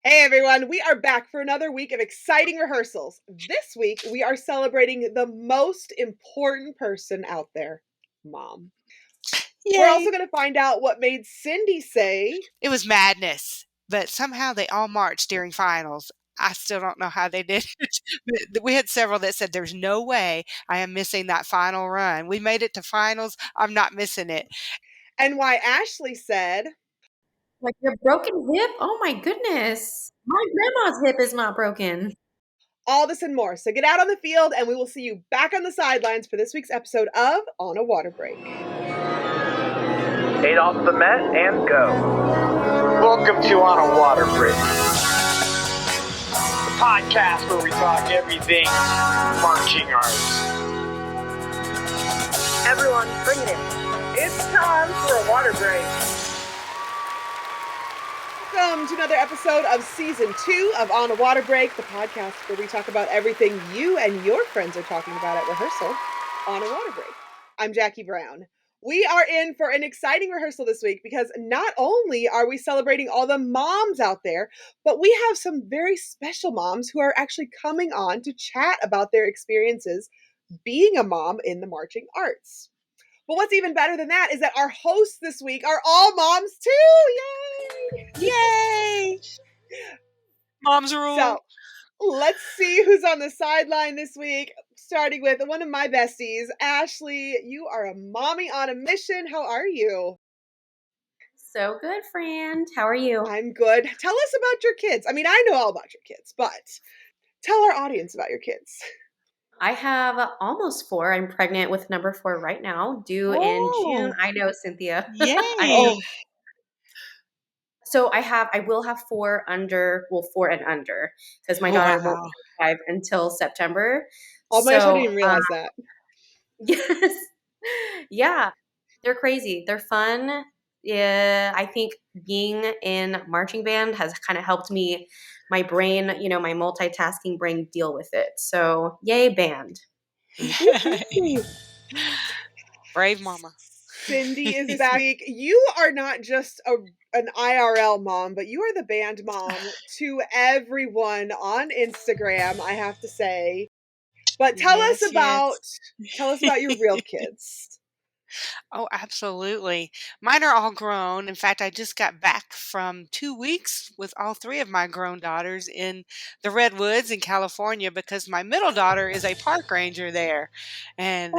Hey everyone, we are back for another week of exciting rehearsals. This week, we are celebrating the most important person out there, Mom. Yay. We're also going to find out what made Cindy say, It was madness, but somehow they all marched during finals. I still don't know how they did it. But we had several that said, there's no way I am missing that final run. We made it to finals. I'm not missing it. and why Ashlee said, like your broken hip? Oh my goodness. My grandma's hip is not broken. All this and more. So get out on the field and we will see you back on the sidelines for this week's episode of On a Water Break. 8 off the mat and go. Welcome to On a Water Break, the podcast where we talk everything marching arts. Everyone, bring it in. It's time for a water break. Welcome to another episode of Season 2 of On a Water Break, the podcast where we talk about everything you and your friends are talking about at rehearsal on a water break. I'm Jackie Brown. We are in for an exciting rehearsal this week because not only are we celebrating all the moms out there, but we have some very special moms who are actually coming on to chat about their experiences being a mom in the marching arts. But what's even better than that is that our hosts this week are all moms too! Yay! Yay! Moms rule. So let's see who's on the sideline this week. Starting with one of my besties, Ashlee. You are a mommy on a mission. How are you? So good, friend. How are you? I'm good. Tell us about your kids. I mean, I know all about your kids, but tell our audience about your kids. I have almost 4. I'm pregnant with number 4 right now, due in June. I know, Cynthia. Yay! So I will have 4 and under, because my daughter won't be 5 until September. Oh my gosh, I didn't even realize that. Yes. Yeah. They're crazy. They're fun. Yeah. I think being in marching band has kind of helped me, my brain, my multitasking brain deal with it. So yay, band. Brave mama. Cindy is back. You are not just an IRL mom, but you are the band mom to everyone on Instagram, I have to say. But tell us about your real kids. Oh, absolutely. Mine are all grown. In fact, I just got back from 2 weeks with all 3 of my grown daughters in the Redwoods in California because my middle daughter is a park ranger there. And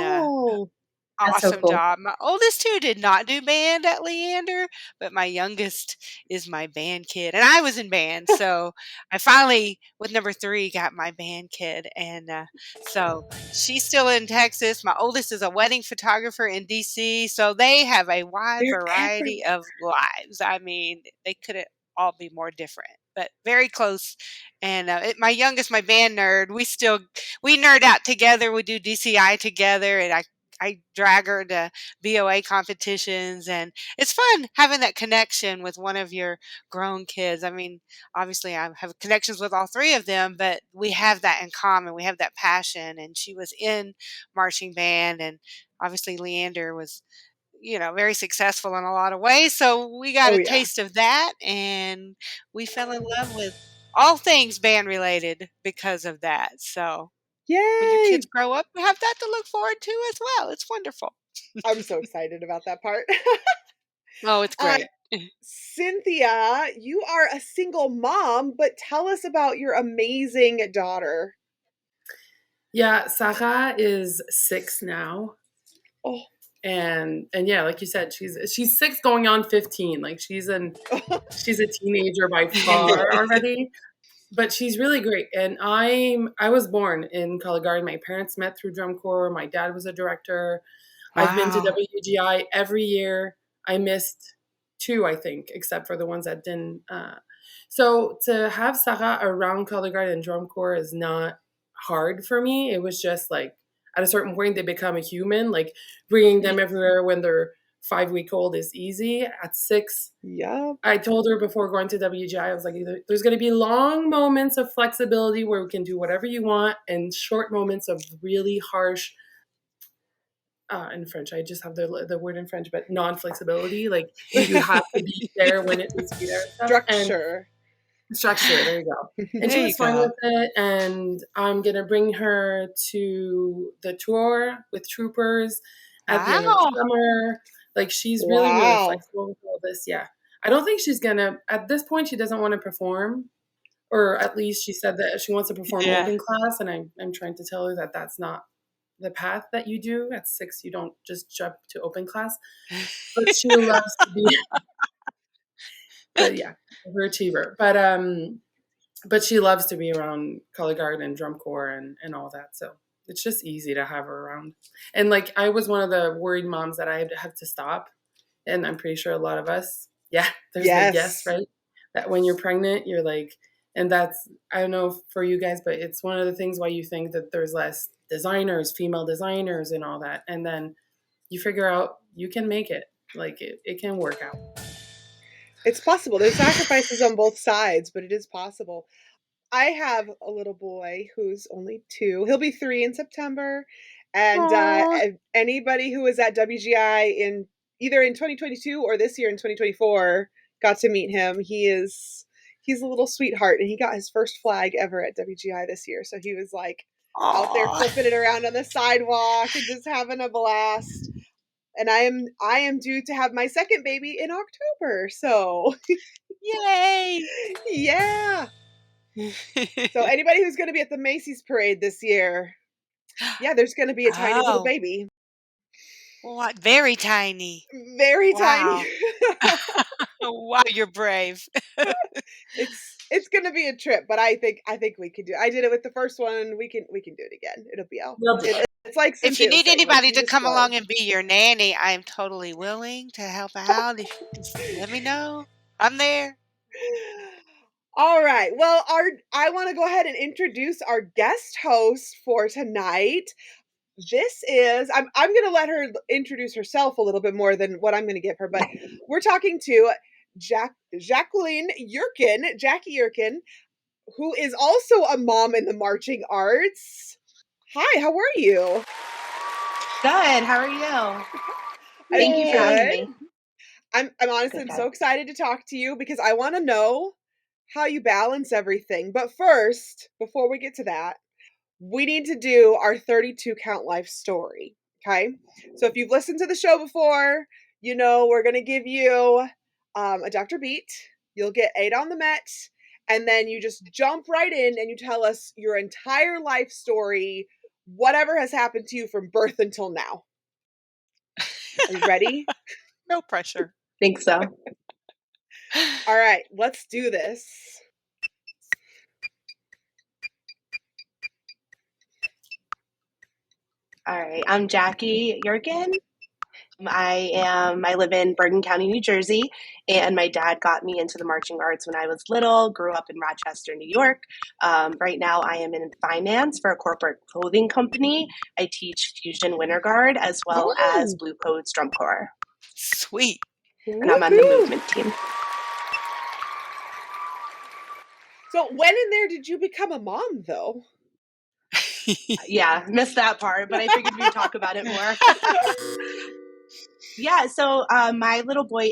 awesome so cool. job. My oldest 2 did not do band at Leander, but my youngest is my band kid. And I was in band. So I finally, with number 3, got my band kid. And so she's still in Texas. My oldest is a wedding photographer in DC. So they have a wide variety of lives. I mean, they couldn't all be more different, but very close. And my youngest, my band nerd, we nerd out together. We do DCI together. And I drag her to BOA competitions, and it's fun having that connection with one of your grown kids. I mean, obviously I have connections with all 3 of them, but we have that in common. We have that passion, and she was in marching band, and obviously Leander was, very successful in a lot of ways. So we got a taste of that, and we fell in love with all things band related because of that. So yay! When your kids grow up, you have that to look forward to as well. It's wonderful. I'm so excited about that part. Oh, it's great. Cynthia, you are a single mom, but tell us about your amazing daughter. Yeah, Sarah is 6 now. Oh. And yeah, like you said, she's 6 going on 15. Like she's a teenager by far already. But she's really great. And I was born in Calgary. My parents met through drum corps. My dad was a director. Wow. I've been to WGI every year. I missed 2, I think, except for the ones that didn't. So to have Sarah around Calgary and drum corps is not hard for me. It was just like at a certain point they become a human. Like bringing them everywhere when they're 5-week-old is easy. At 6, yeah. I told her before going to WGI, I was like, there's going to be long moments of flexibility where we can do whatever you want, and short moments of really harsh, in French, I just have the word in French, but non-flexibility. Like you have to be there when it needs to be there. Structure. Structure, there you go. And she There you was fine go. with it. And I'm going to bring her to the tour with Troopers at the end of the Wow. summer. Like, she's really, really Wow. flexible with all this. Yeah. I don't think she's going to, at this point, she doesn't want to perform. Or at least she said that she wants to perform Yeah. open class. And I'm trying to tell her that that's not the path that you do. At 6, you don't just jump to open class. But she loves to be... But yeah, overachiever. But she loves to be around color guard and drum corps and all that. So it's just easy to have her around. And like, I was one of the worried moms that I have to stop. And I'm pretty sure a lot of us, there's Yes. the yes, right? That when you're pregnant, you're like, and that's, I don't know for you guys, but it's one of the things why you think that there's less designers, female designers and all that. And then you figure out you can make it. Like, it can work out. It's possible. There's sacrifices on both sides, but it is possible. I have a little boy who's only 2. He'll be 3 in September. And anybody who was at WGI in either in 2022 or this year in 2024 got to meet him. He's a little sweetheart, and he got his first flag ever at WGI this year. So he was like out there flipping it around on the sidewalk and just having a blast. And I am due to have my second baby in October. So Yay! yeah. So anybody who's going to be at the Macy's parade this year, there's going to be a tiny little baby. What? Very tiny. Very Wow. tiny. Wow, you're brave. It's going to be a trip, but I think we can do it. I did it with the first one. We can do it again. It'll be out. It's like if you Cynthia was need saying, anybody like, to you come just along go. and be your nanny, I am totally willing to help out. Just let me know. I'm there. All right. Well, I want to go ahead and introduce our guest host for tonight. This is, I'm going to let her introduce herself a little bit more than what I'm going to give her, but we're talking to Jacqueline Yurko, Jackie Yurko, who is also a mom in the marching arts. Hi, how are you? Good. How are you? Thank you for having me. I'm honestly so excited to talk to you because I want to know how you balance everything. But first, before we get to that, we need to do our 32 count life story. Okay. So if you've listened to the show before, you know, we're going to give you a Dr. Beat. You'll get 8 on the Met. And then you just jump right in and you tell us your entire life story, whatever has happened to you from birth until now. Are you ready? No pressure. Think so. All right, let's do this. All right. I'm Jackie Yurko. I live in Bergen County, New Jersey, and my dad got me into the marching arts when I was little, grew up in Rochester, New York. Right now I am in finance for a corporate clothing company. I teach Fusion Winter Guard as well as Blue Coats Drum Corps. Sweet. And I'm on the movement team. So when in there did you become a mom, though? Yeah, missed that part, but I figured we'd talk about it more. Yeah, so my little boy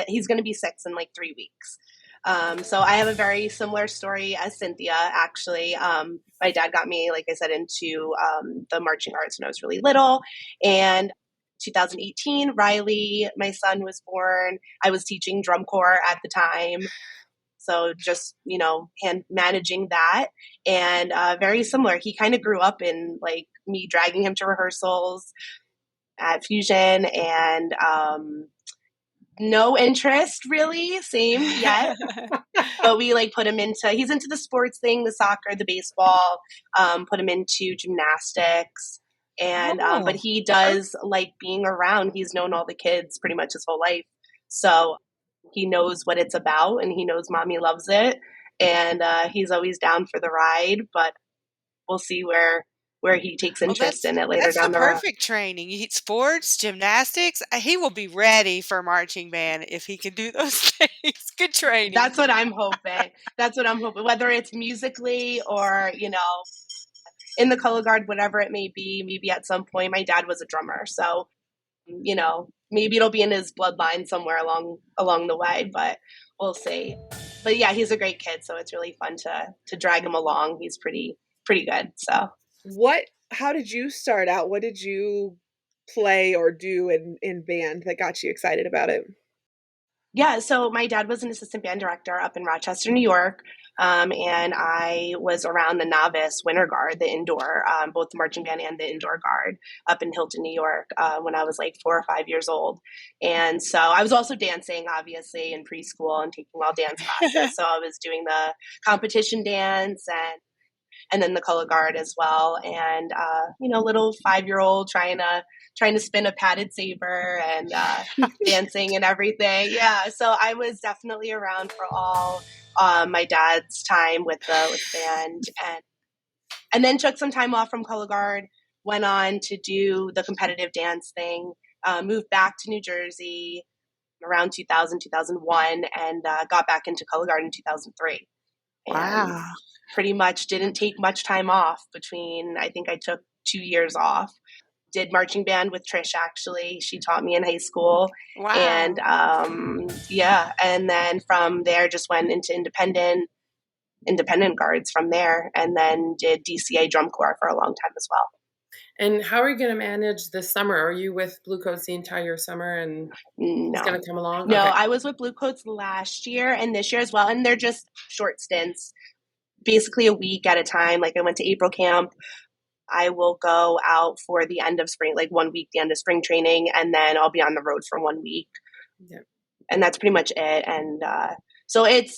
he's going to be 6 in like 3 weeks. So I have a very similar story as Cynthia, actually. My dad got me, like I said, into the marching arts when I was really little. And 2018, Riley, my son, was born. I was teaching drum corps at the time. So just, managing that. And very similar. He kind of grew up in like me dragging him to rehearsals at Fusion, and no interest really, same yet. But we like put him he's into the sports thing, the soccer, the baseball, put him into gymnastics. And but he does like being around. He's known all the kids pretty much his whole life. So he knows what it's about, and he knows mommy loves it. And he's always down for the ride, but we'll see where he takes interest in it later down the road. That's the perfect training. You eat sports, gymnastics. He will be ready for marching band if he can do those things. Good training. That's what I'm hoping. Whether it's musically or, in the color guard, whatever it may be, maybe at some point. My dad was a drummer, so, maybe it'll be in his bloodline somewhere along the way, but we'll see. but yeah, he's a great kid, so it's really fun to drag him along. He's pretty good. So how did you start out? What did you play or do in band that got you excited about it? Yeah, so my dad was an assistant band director up in Rochester, New York, and I was around the novice winter guard, the indoor, both the marching band and the indoor guard up in Hilton, New York, when I was like 4 or 5 years old. And so I was also dancing, obviously, in preschool and taking all dance classes. So I was doing the competition dance and then the color guard as well. And, little 5-year-old trying to spin a padded saber and dancing and everything. Yeah. So I was definitely around for all my dad's time with the band and then took some time off from color guard, went on to do the competitive dance thing, moved back to New Jersey around 2000, 2001, and got back into color guard in 2003. Wow. And pretty much didn't take much time off between, I think I took 2 years off. Did marching band with Trish, actually. She taught me in high school. Wow. And and then from there just went into independent guards from there, and then did DCA drum corps for a long time as well. And how are you going to manage this summer? Are you with Blue Coats the entire summer and it's going to come along? No, okay. I was with Blue Coats last year and this year as well. And they're just short stints, basically a week at a time. Like I went to April camp. I will go out for the end of spring, like 1 week, the end of spring training, and then I'll be on the road for 1 week. Yeah. And that's pretty much it. And so it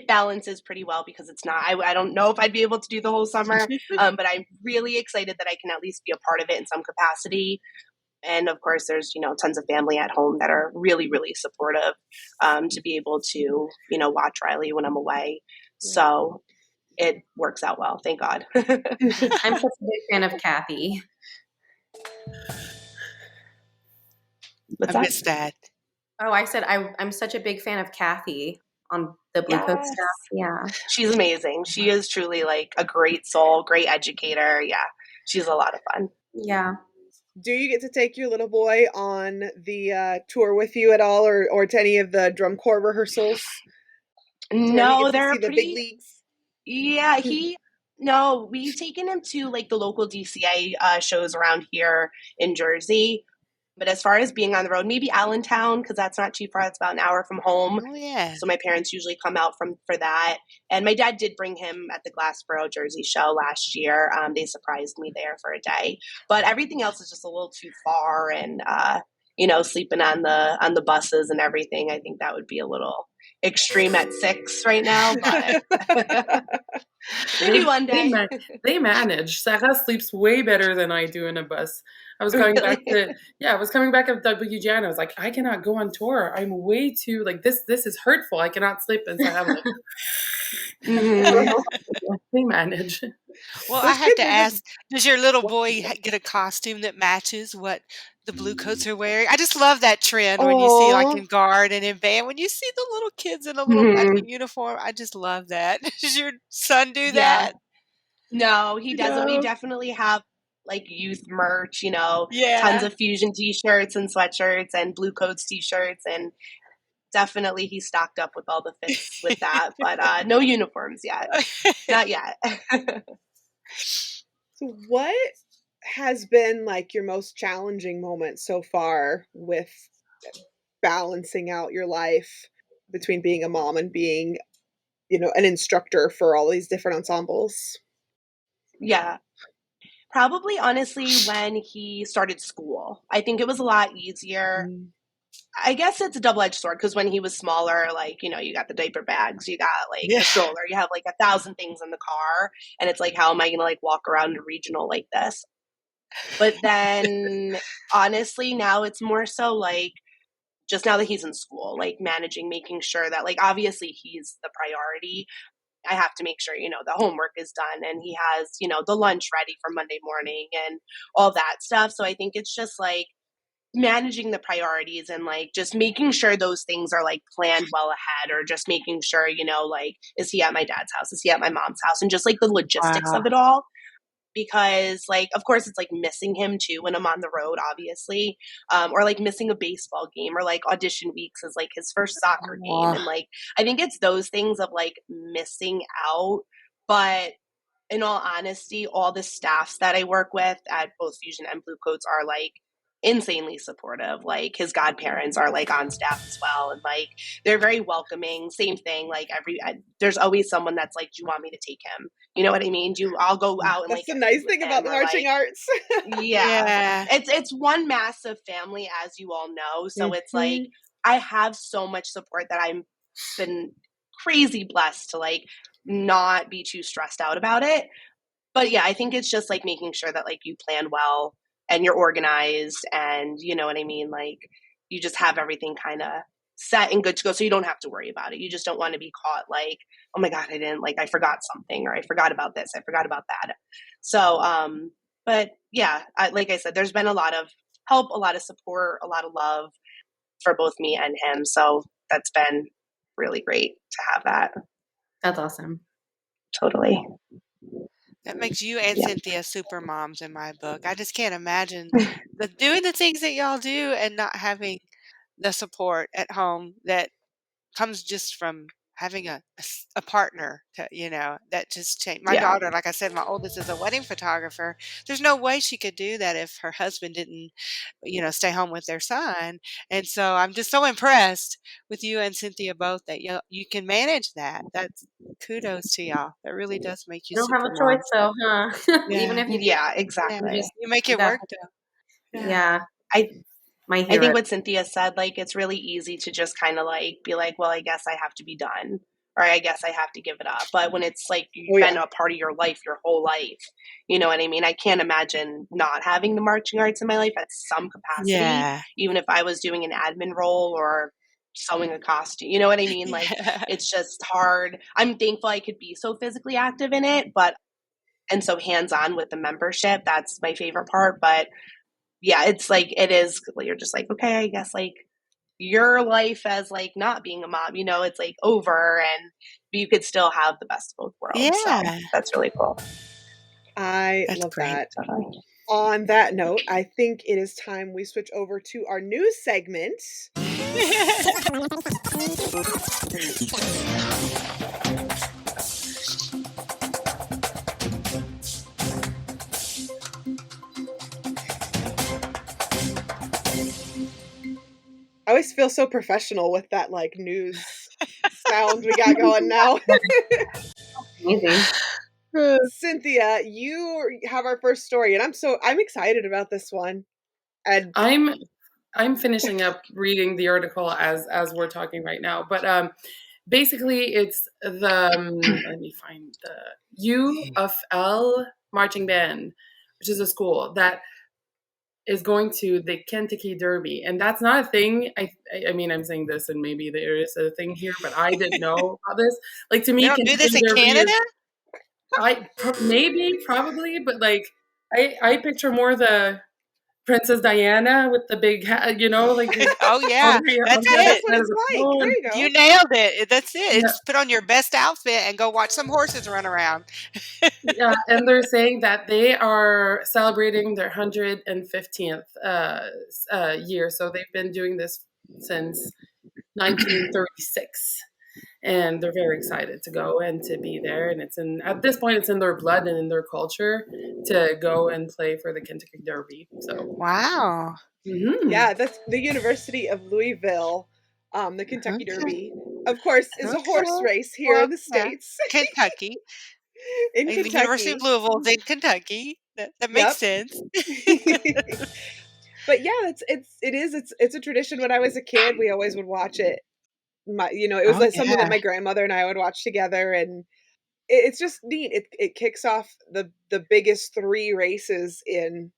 balances pretty well because it's not, I don't know if I'd be able to do the whole summer, but I'm really excited that I can at least be a part of it in some capacity. And of course, there's, tons of family at home that are really, really supportive to be able to, watch Riley when I'm away. So it works out well. Thank God. I'm such a big fan of Kathy. I missed that. Oh, I said I'm such a big fan of Kathy on the Blue Coat staff. Yeah. She's amazing. She is truly like a great soul, great educator. Yeah. She's a lot of fun. Yeah. Do you get to take your little boy on the tour with you at all or to any of the drum corps rehearsals? No, they're the big leagues. Yeah, we've taken him to like the local DCA shows around here in Jersey. But as far as being on the road, maybe Allentown, because that's not too far. It's about an hour from home. Oh, yeah. So my parents usually come out for that. And my dad did bring him at the Glassboro Jersey show last year. They surprised me there for a day. But everything else is just a little too far. And, sleeping on the buses and everything, I think that would be a little extreme at 6 right now. But maybe one day. They manage. Sarah sleeps way better than I do in a bus. I was coming back of WGN. I was like, I cannot go on tour. I'm way too this is hurtful. I cannot sleep. And so I'm like, they manage. Well, I have to ask, does your little boy get a costume that matches what the Blue Coats are wearing? I just love that trend when you see like in guard and in band, when you see the little kids in a little matching uniform. I just love that. Does your son do that? No, he doesn't. We definitely have like youth merch, tons of fusion t-shirts and sweatshirts and Blue Coats t-shirts, and definitely he's stocked up with all the fits with that, but no uniforms yet. Not yet. So what has been like your most challenging moment so far with balancing out your life between being a mom and being, an instructor for all these different ensembles? Yeah. Probably, honestly, when he started school. I think it was a lot easier. I guess it's a double-edged sword because when he was smaller, you got the diaper bags, you got the stroller, you have 1,000 things in the car, and it's like, how am I going to walk around a regional like this? But then, honestly, now it's more so just now that he's in school, managing, making sure that obviously he's the priority. I have to make sure, the homework is done and he has, the lunch ready for Monday morning and all that stuff. So I think it's just managing the priorities and just making sure those things are planned well ahead, or just making sure, is he at my dad's house? Is he at my mom's house? And just the logistics of it all. because like, of course it's like missing him too when I'm on the road, obviously, or like missing a baseball game, or like audition weeks is like his first soccer game. And like, I think it's those things of like missing out. But in all honesty, all the staffs that I work with at both Fusion and Blue Coats are like insanely supportive. Like his godparents are like on staff as well, and like they're very welcoming. Same thing, like there's always someone that's like, do you want me to take him? You know what I mean? I'll go out and That's like the nice thing about the marching arts. Yeah. It's one massive family, as you all know. So it's like I have so much support that I've been crazy blessed to like not be too stressed out about it. But yeah, I think it's just like making sure that like you plan well and you're organized, and you know what I mean? Like you just have everything kind of set and good to go, so you don't have to worry about it. You just don't want to be caught like, oh my God, I forgot something, or I forgot about this, I forgot about that. So, but yeah, like I said, there's been a lot of help, a lot of support, a lot of love for both me and him. So that's been really great to have that. That's awesome. Totally. That makes you and Cynthia super moms in my book. I just can't imagine doing the things that y'all do and not having the support at home that comes just from having a partner to, that just changed. My daughter, like I said, my oldest is a wedding photographer. There's no way she could do that if her husband didn't, stay home with their son. And so I'm just so impressed with you and Cynthia both that you can manage that. That's kudos to y'all. That really does make you. You don't have a choice, though, huh? Even if you exactly. You make it work, though. Yeah. I think what Cynthia said, like, it's really easy to just kind of like be like, well, I guess I have to be done, or I guess I have to give it up. But when it's like you've been a part of your life, your whole life, you know what I mean? I can't imagine not having the marching arts in my life at some capacity, even if I was doing an admin role or sewing a costume, you know what I mean? Like, it's just hard. I'm thankful I could be so physically active in it, and so hands-on with the membership, that's my favorite part. But yeah, it's like, it is, you're just like, okay, I guess like your life as like not being a mom, it's like over, and you could still have the best of both worlds. So that's really cool. That's love great. That. On that note, I think it is time we switch over to our news segment. I always feel so professional with that like news sound we got going now. Amazing. Cynthia, you have our first story, and I'm excited about this one. And I'm finishing up reading the article as we're talking right now, but basically it's the let me find the UFL marching band, which is a school that is going to the Kentucky Derby, and that's not a thing. I mean, I'm saying this, and maybe there is a thing here, but I didn't know about this. Like, to me, Kentucky do this in Derby Canada? Probably, but like I picture more the Princess Diana with the big hat, like. Oh yeah, that's it. That's what it's like. There you go. You nailed it. That's it. It's put on your best outfit and go watch some horses run around. Yeah, and they're saying that they are celebrating their 115th year. So they've been doing this since 1936. And they're very excited to go and to be there. And at this point, it's in their blood and in their culture to go and play for the Kentucky Derby. So wow. Mm-hmm. Yeah, that's the University of Louisville. The Kentucky Derby, of course, is a horse race here in the States. Kentucky. In Kentucky. The University of Louisville is in Kentucky. That makes sense. But yeah, it's a tradition. When I was a kid, we always would watch it. It was like something that my grandmother and I would watch together, and it's just neat. It kicks off the biggest 3 races in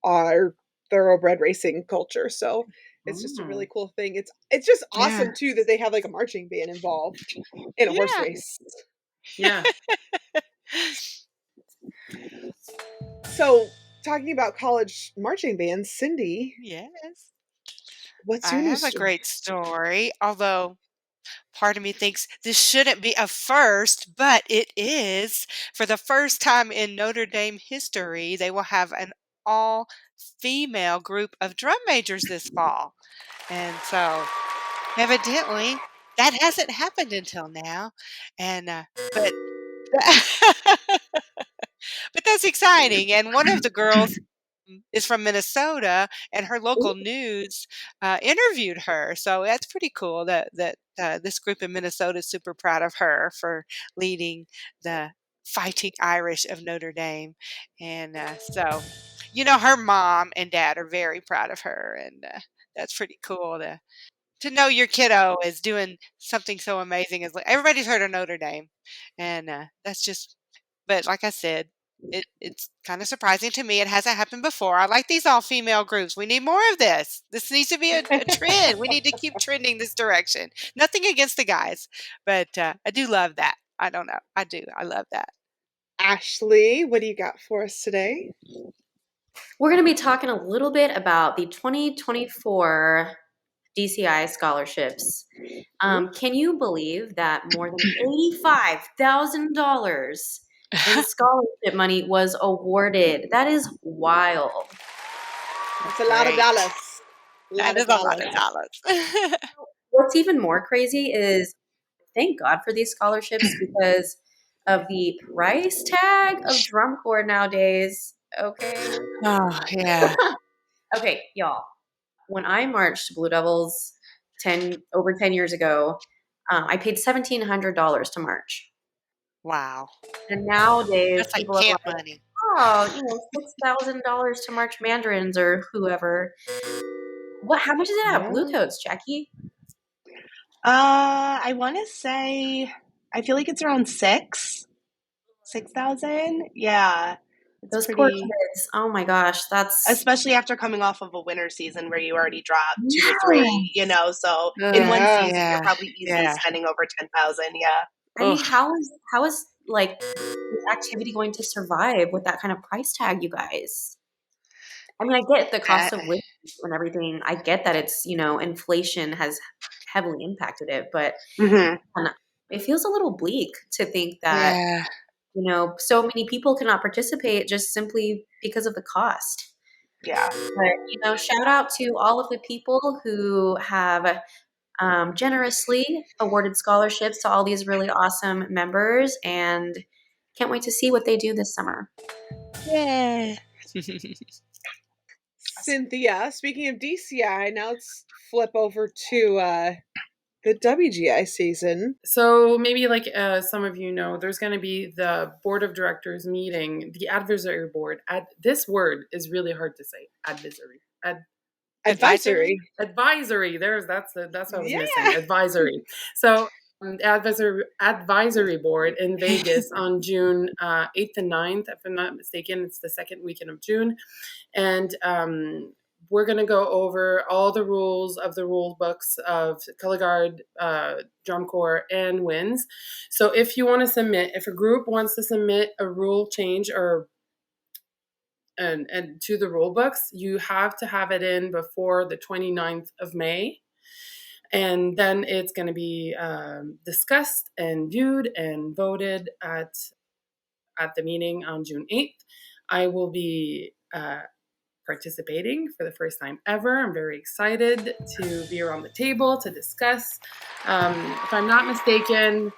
our thoroughbred racing culture. So it's just a really cool thing. It's just awesome too that they have like a marching band involved in a horse race. Yeah. So talking about college marching bands, Cindy. Yes. What's your news? I have a great story, although part of me thinks this shouldn't be a first, but it is. For the first time in Notre Dame history, they will have an all-female group of drum majors this fall. And so, evidently, that hasn't happened until now. And, but, but that's exciting. And one of the girls is from Minnesota, and her local news interviewed her. So that's pretty cool that this group in Minnesota is super proud of her for leading the Fighting Irish of Notre Dame. And so, her mom and dad are very proud of her, and that's pretty cool to know your kiddo is doing something so amazing as everybody's heard of Notre Dame, and that's just. But like I said, it's kind of surprising to me. It hasn't happened before. I like these all-female groups. We need more of this. This needs to be a trend. We need to keep trending this direction. Nothing against the guys, but I do love that. I don't know. I do. I love that. Ashlee, what do you got for us today? We're going to be talking a little bit about the 2024 DCI scholarships. Can you believe that more than $85,000 in scholarship money was awarded? That is wild. That's a lot of dollars. That is a lot of dollars. What's even more crazy is, thank God for these scholarships because of the price tag of drum corps nowadays. Okay. Oh, yeah. Okay, y'all. When I marched Blue Devils over 10 years ago, I paid $1,700 to march. Wow. And nowadays, that's people like are camp like, money. $6,000 to march Mandarins or whoever. How much is it at Bluecoats, Jackie? I want to say, I feel like it's around 6,000. Yeah. Those poor kids. Oh my gosh. That's especially after coming off of a winter season where you already dropped 2 or 3, so in one season you're probably easily spending over 10,000. Yeah. I mean, how is like this activity going to survive with that kind of price tag, you guys? I mean, I get the cost of living and everything. I get that it's, inflation has heavily impacted it, but it feels a little bleak to think that so many people cannot participate just simply because of the cost. Yeah. But, shout out to all of the people who have generously awarded scholarships to all these really awesome members, and can't wait to see what they do this summer. Yeah. Cynthia, speaking of DCI, now let's flip over to the WGI season. So maybe like some of you know, there's going to be the board of directors meeting, the advisory board. This word is really hard to say. Advisory. Advisory. That's what I was missing. Advisory. So advisory board in Vegas on June 8th and 9th, if I'm not mistaken. It's the second weekend of June. And we're going to go over all the rules of the rule books of color guard, drum corps, and winds. So if you want to submit, if a group wants to submit a rule change and to the rule books, you have to have it in before the 29th of May. And then it's going to be discussed and viewed and voted at the meeting on June 8th. I will be participating for the first time ever. I'm very excited to be around the table to discuss. If I'm not mistaken,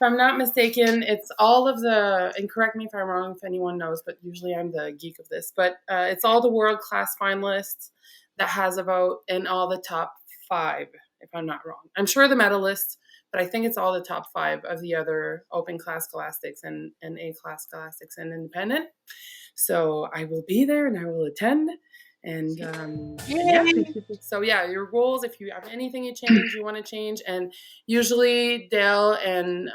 it's all of the, and correct me if I'm wrong, if anyone knows, but usually I'm the geek of this, but it's all the world-class finalists that has a vote in all the top 5, if I'm not wrong. I'm sure the medalists, but I think it's all the top 5 of the other open class scholastics and A-class scholastics and independent. So I will be there and I will attend. And so your rules, if you have anything you want to change, and usually Dale and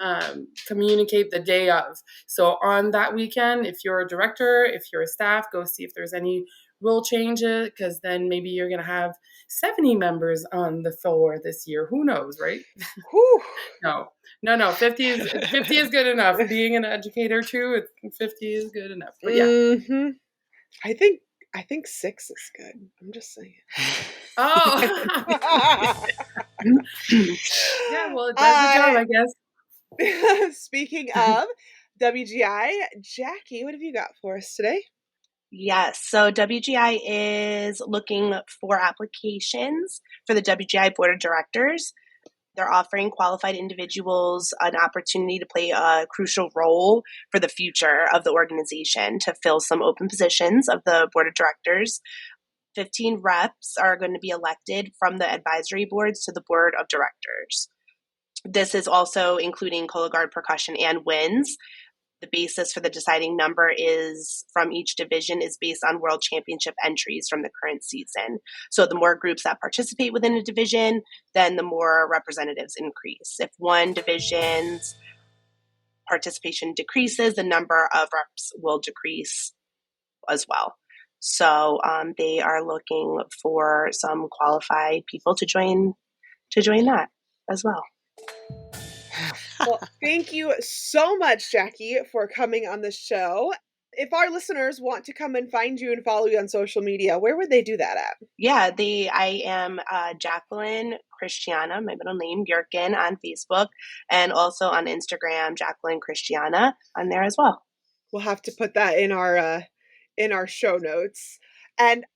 communicate the day of. So on that weekend, if you're a director, if you're a staff, go see if there's any rule changes, because then maybe you're going to have 70 members on the floor this year. Who knows, right? No, 50 is good enough. Being an educator too, 50 is good enough. But I think 6 is good. I'm just saying. Oh. Yeah, well, it does the job, I guess. Speaking of WGI, Jackie, what have you got for us today? Yes, so WGI is looking for applications for the WGI Board of Directors. They're offering qualified individuals an opportunity to play a crucial role for the future of the organization to fill some open positions of the Board of Directors. 15 reps are going to be elected from the advisory boards to the Board of Directors. This is also including color guard, percussion, and winds. The basis for the deciding number is from each division is based on world championship entries from the current season. So the more groups that participate within a division, then the more representatives increase. If one division's participation decreases, the number of reps will decrease as well. So they are looking for some qualified people to join that as well. Well, thank you so much, Jackie, for coming on the show. If our listeners want to come and find you and follow you on social media, where would they do that at? Yeah, I am Jacqueline Christiana, my middle name, Yurkin, on Facebook, and also on Instagram, Jacqueline Christiana, on there as well. We'll have to put that in our show notes. And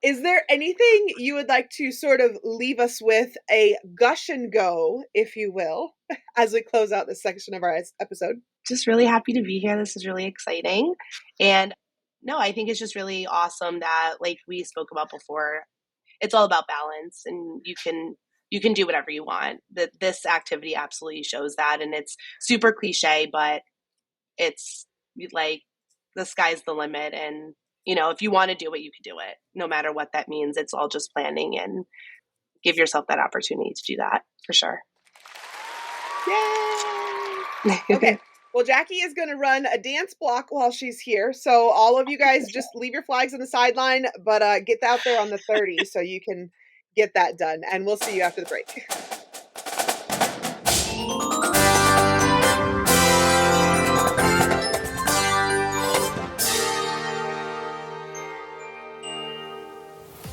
is there anything you would like to sort of leave us with, a gush and go, if you will, as we close out this section of our episode? Just really happy to be here. This is really exciting. And no, I think it's just really awesome that, like we spoke about before, it's all about balance, and you can do whatever you want. This activity absolutely shows that, and it's super cliche, but it's like the sky's the limit. And if you want to do it, you can do it, no matter what that means. It's all just planning, and give yourself that opportunity to do that for sure. Yay! Okay. Well, Jackie is going to run a dance block while she's here. So all of you guys just leave your flags on the sideline, but get out there on the 30 so you can get that done. And we'll see you after the break.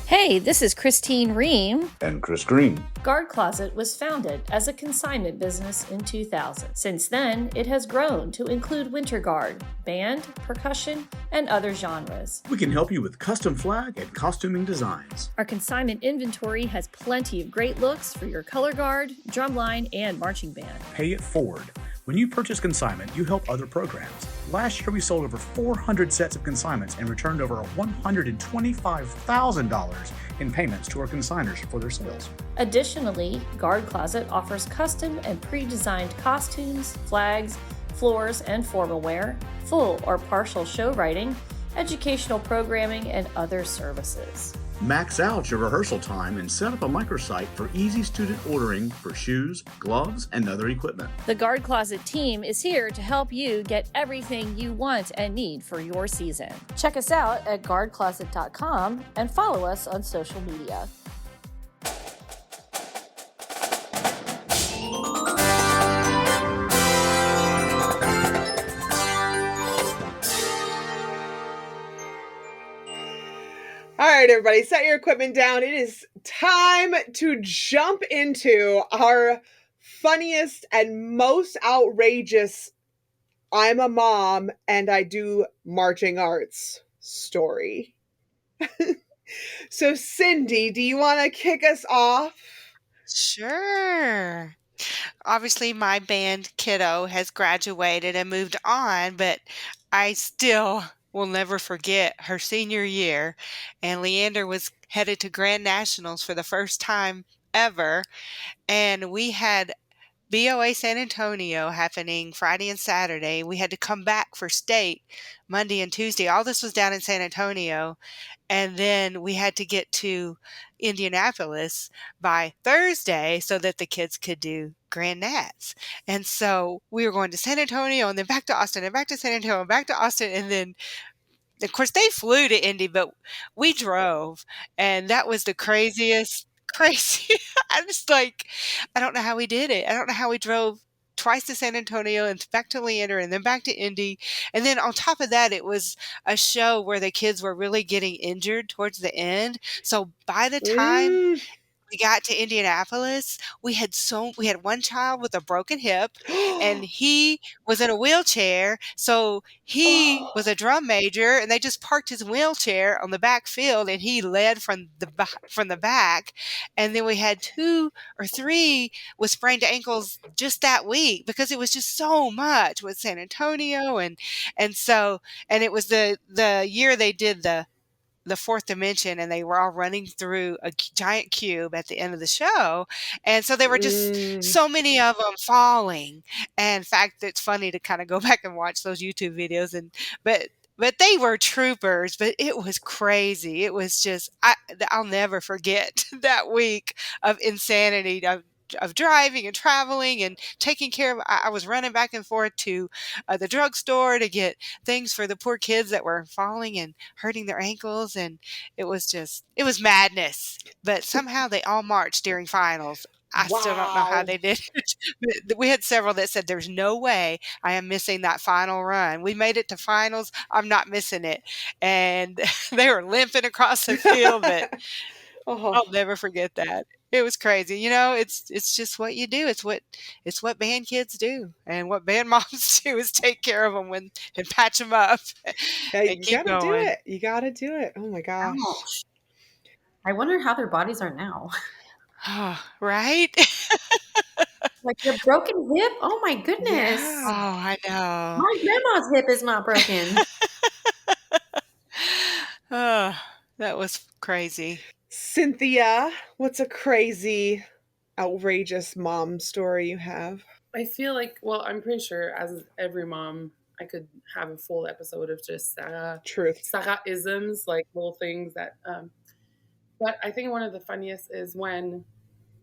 Hey, this is Christine Ream. And Chris Green. Guard Closet was founded as a consignment business in 2000. Since then, it has grown to include winter guard, band, percussion, and other genres. We can help you with custom flag and costuming designs. Our consignment inventory has plenty of great looks for your color guard, drumline, and marching band. Pay it forward. When you purchase consignment, you help other programs. Last year, we sold over 400 sets of consignments and returned over $125,000 in payments to our consigners for their sales. Additionally, Guard Closet offers custom and pre-designed costumes, flags, floors, and formal wear, full or partial show writing, educational programming, and other services. Max out your rehearsal time and set up a microsite for easy student ordering for shoes, gloves, and other equipment. The Guard Closet team is here to help you get everything you want and need for your season. Check us out at guardcloset.com and follow us on social media. All right, everybody, set your equipment down. It is time to jump into our funniest and most outrageous I'm a mom and I do marching arts story. So, Cindy, do you want to kick us off? Sure. Obviously, my band kiddo has graduated and moved on, but I still will never forget her senior year. And Leander was headed to Grand Nationals for the first time ever. And we had BOA San Antonio happening Friday and Saturday. We had to come back for state Monday and Tuesday. All this was down in San Antonio. And then we had to get to Indianapolis by Thursday so that the kids could do Grand Nats. And so we were going to San Antonio and then back to Austin and back to San Antonio and back to Austin. And then, of course, they flew to Indy, but we drove. And that was the crazy. I'm just like, I don't know how we did it. I don't know how we drove twice to San Antonio and back to Leander and then back to Indy. And then on top of that, it was a show where the kids were really getting injured towards the end. So by the time we got to Indianapolis, we had one child with a broken hip, and he was in a wheelchair. So he was a drum major, and they just parked his wheelchair on the back field, and he led from the back. And then we had 2 or 3 with sprained ankles just that week because it was just so much with San Antonio, and it was the year they did the fourth dimension, and they were all running through a giant cube at the end of the show. And so there were just so many of them falling. And in fact, it's funny to kind of go back and watch those YouTube videos, but they were troopers, but it was crazy. It was just, I'll never forget that week of insanity, of driving and traveling and taking care of. I was running back and forth to the drugstore to get things for the poor kids that were falling and hurting their ankles, and it was madness. But somehow they all marched during finals. I still don't know how they did it. But we had several that said, "There's no way I am missing that final run. We made it to finals. I'm not missing it." And they were limping across the field, but I'll never forget that. It was crazy. It's just what you do. It's what band kids do, and what band moms do is take care of them and patch them up. Yeah, and you gotta do it. You gotta do it. Oh my gosh. Ouch. I wonder how their bodies are now. Right? Like your broken hip? Oh my goodness. Yeah. Oh, I know. My grandma's hip is not broken. That was crazy. Cynthia, what's a crazy, outrageous mom story you have? I feel like, well, I'm pretty sure as every mom, I could have a full episode of just Sarah-isms, like little things that, but I think one of the funniest is when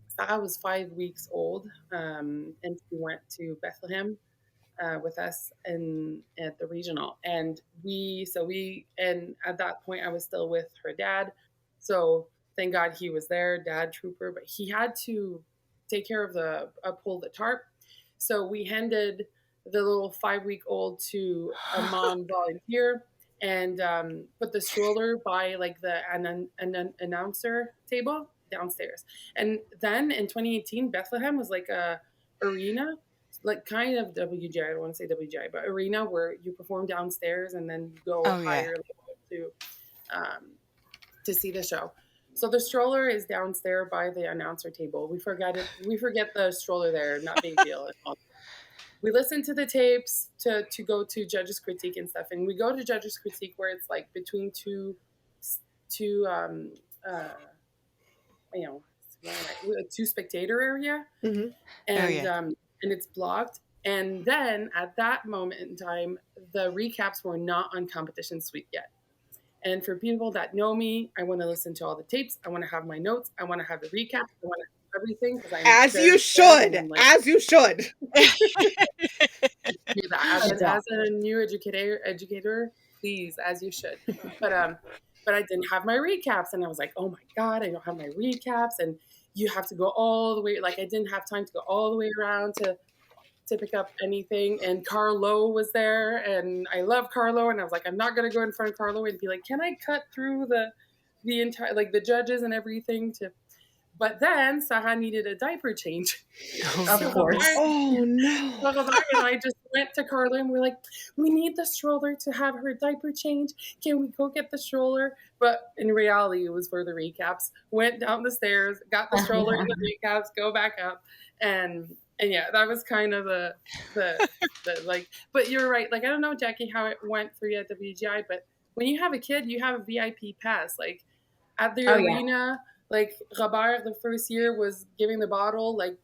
Sarah was 5 weeks old, and she went to Bethlehem with us at the regional, and at that point I was still with her dad, so thank God he was there, dad trooper, but he had to take care of pull the tarp, so we handed the little 5-week-old to a mom volunteer and put the stroller by like the announcer table downstairs. And then in 2018, Bethlehem was like a arena, like kind of WGI, I don't want to say WGI, but arena where you perform downstairs and then go higher level to see the show. So the stroller is downstairs by the announcer table. We forget the stroller there, not big deal at all. We listen to the tapes to go to judges' critique and stuff, and we go to judges' critique where it's like between two spectator area, and it's blocked. And then at that moment in time, the recaps were not on Competition Suite yet. And for people that know me, I want to listen to all the tapes. I want to have my notes. I want to have the recap. I want to have everything. As you should. As you should. As a new educator, please, as you should. But I didn't have my recaps, and I was like, oh my God, I don't have my recaps, and you have to go all the way. Like I didn't have time to go all the way around to pick up anything. And Carlo was there, and I love Carlo, and I was like, I'm not gonna go in front of Carlo and be like, can I cut through the entire, like the judges and everything to. But then Sarah needed a diaper change. Of course. Oh no. And I just went to Carla and we're like, we need the stroller to have her diaper change. Can we go get the stroller? But in reality, it was for the recaps. Went down the stairs, got the stroller and the recaps, go back up. And yeah, that was kind of the like, but you're right. Like, I don't know, Jackie, how it went for you at the WGI, but when you have a kid, you have a VIP pass. Like at the arena, like Robert, the first year was giving the bottle, like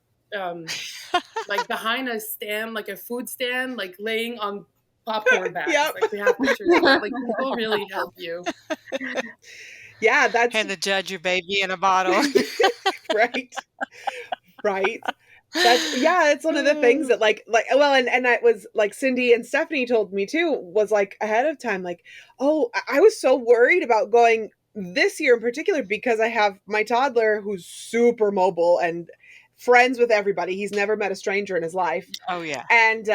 behind a stand, like a food stand, like laying on popcorn bags. Like we have pictures of that. Like people really help you. Yeah, that's and the judge your baby in a bottle. right. It's one of the things that and I was like Cindy and Stephanie told me too, was like ahead of time, like, oh, I was so worried about going this year in particular because I have my toddler who's super mobile and friends with everybody. He's never met a stranger in his life. Oh yeah. And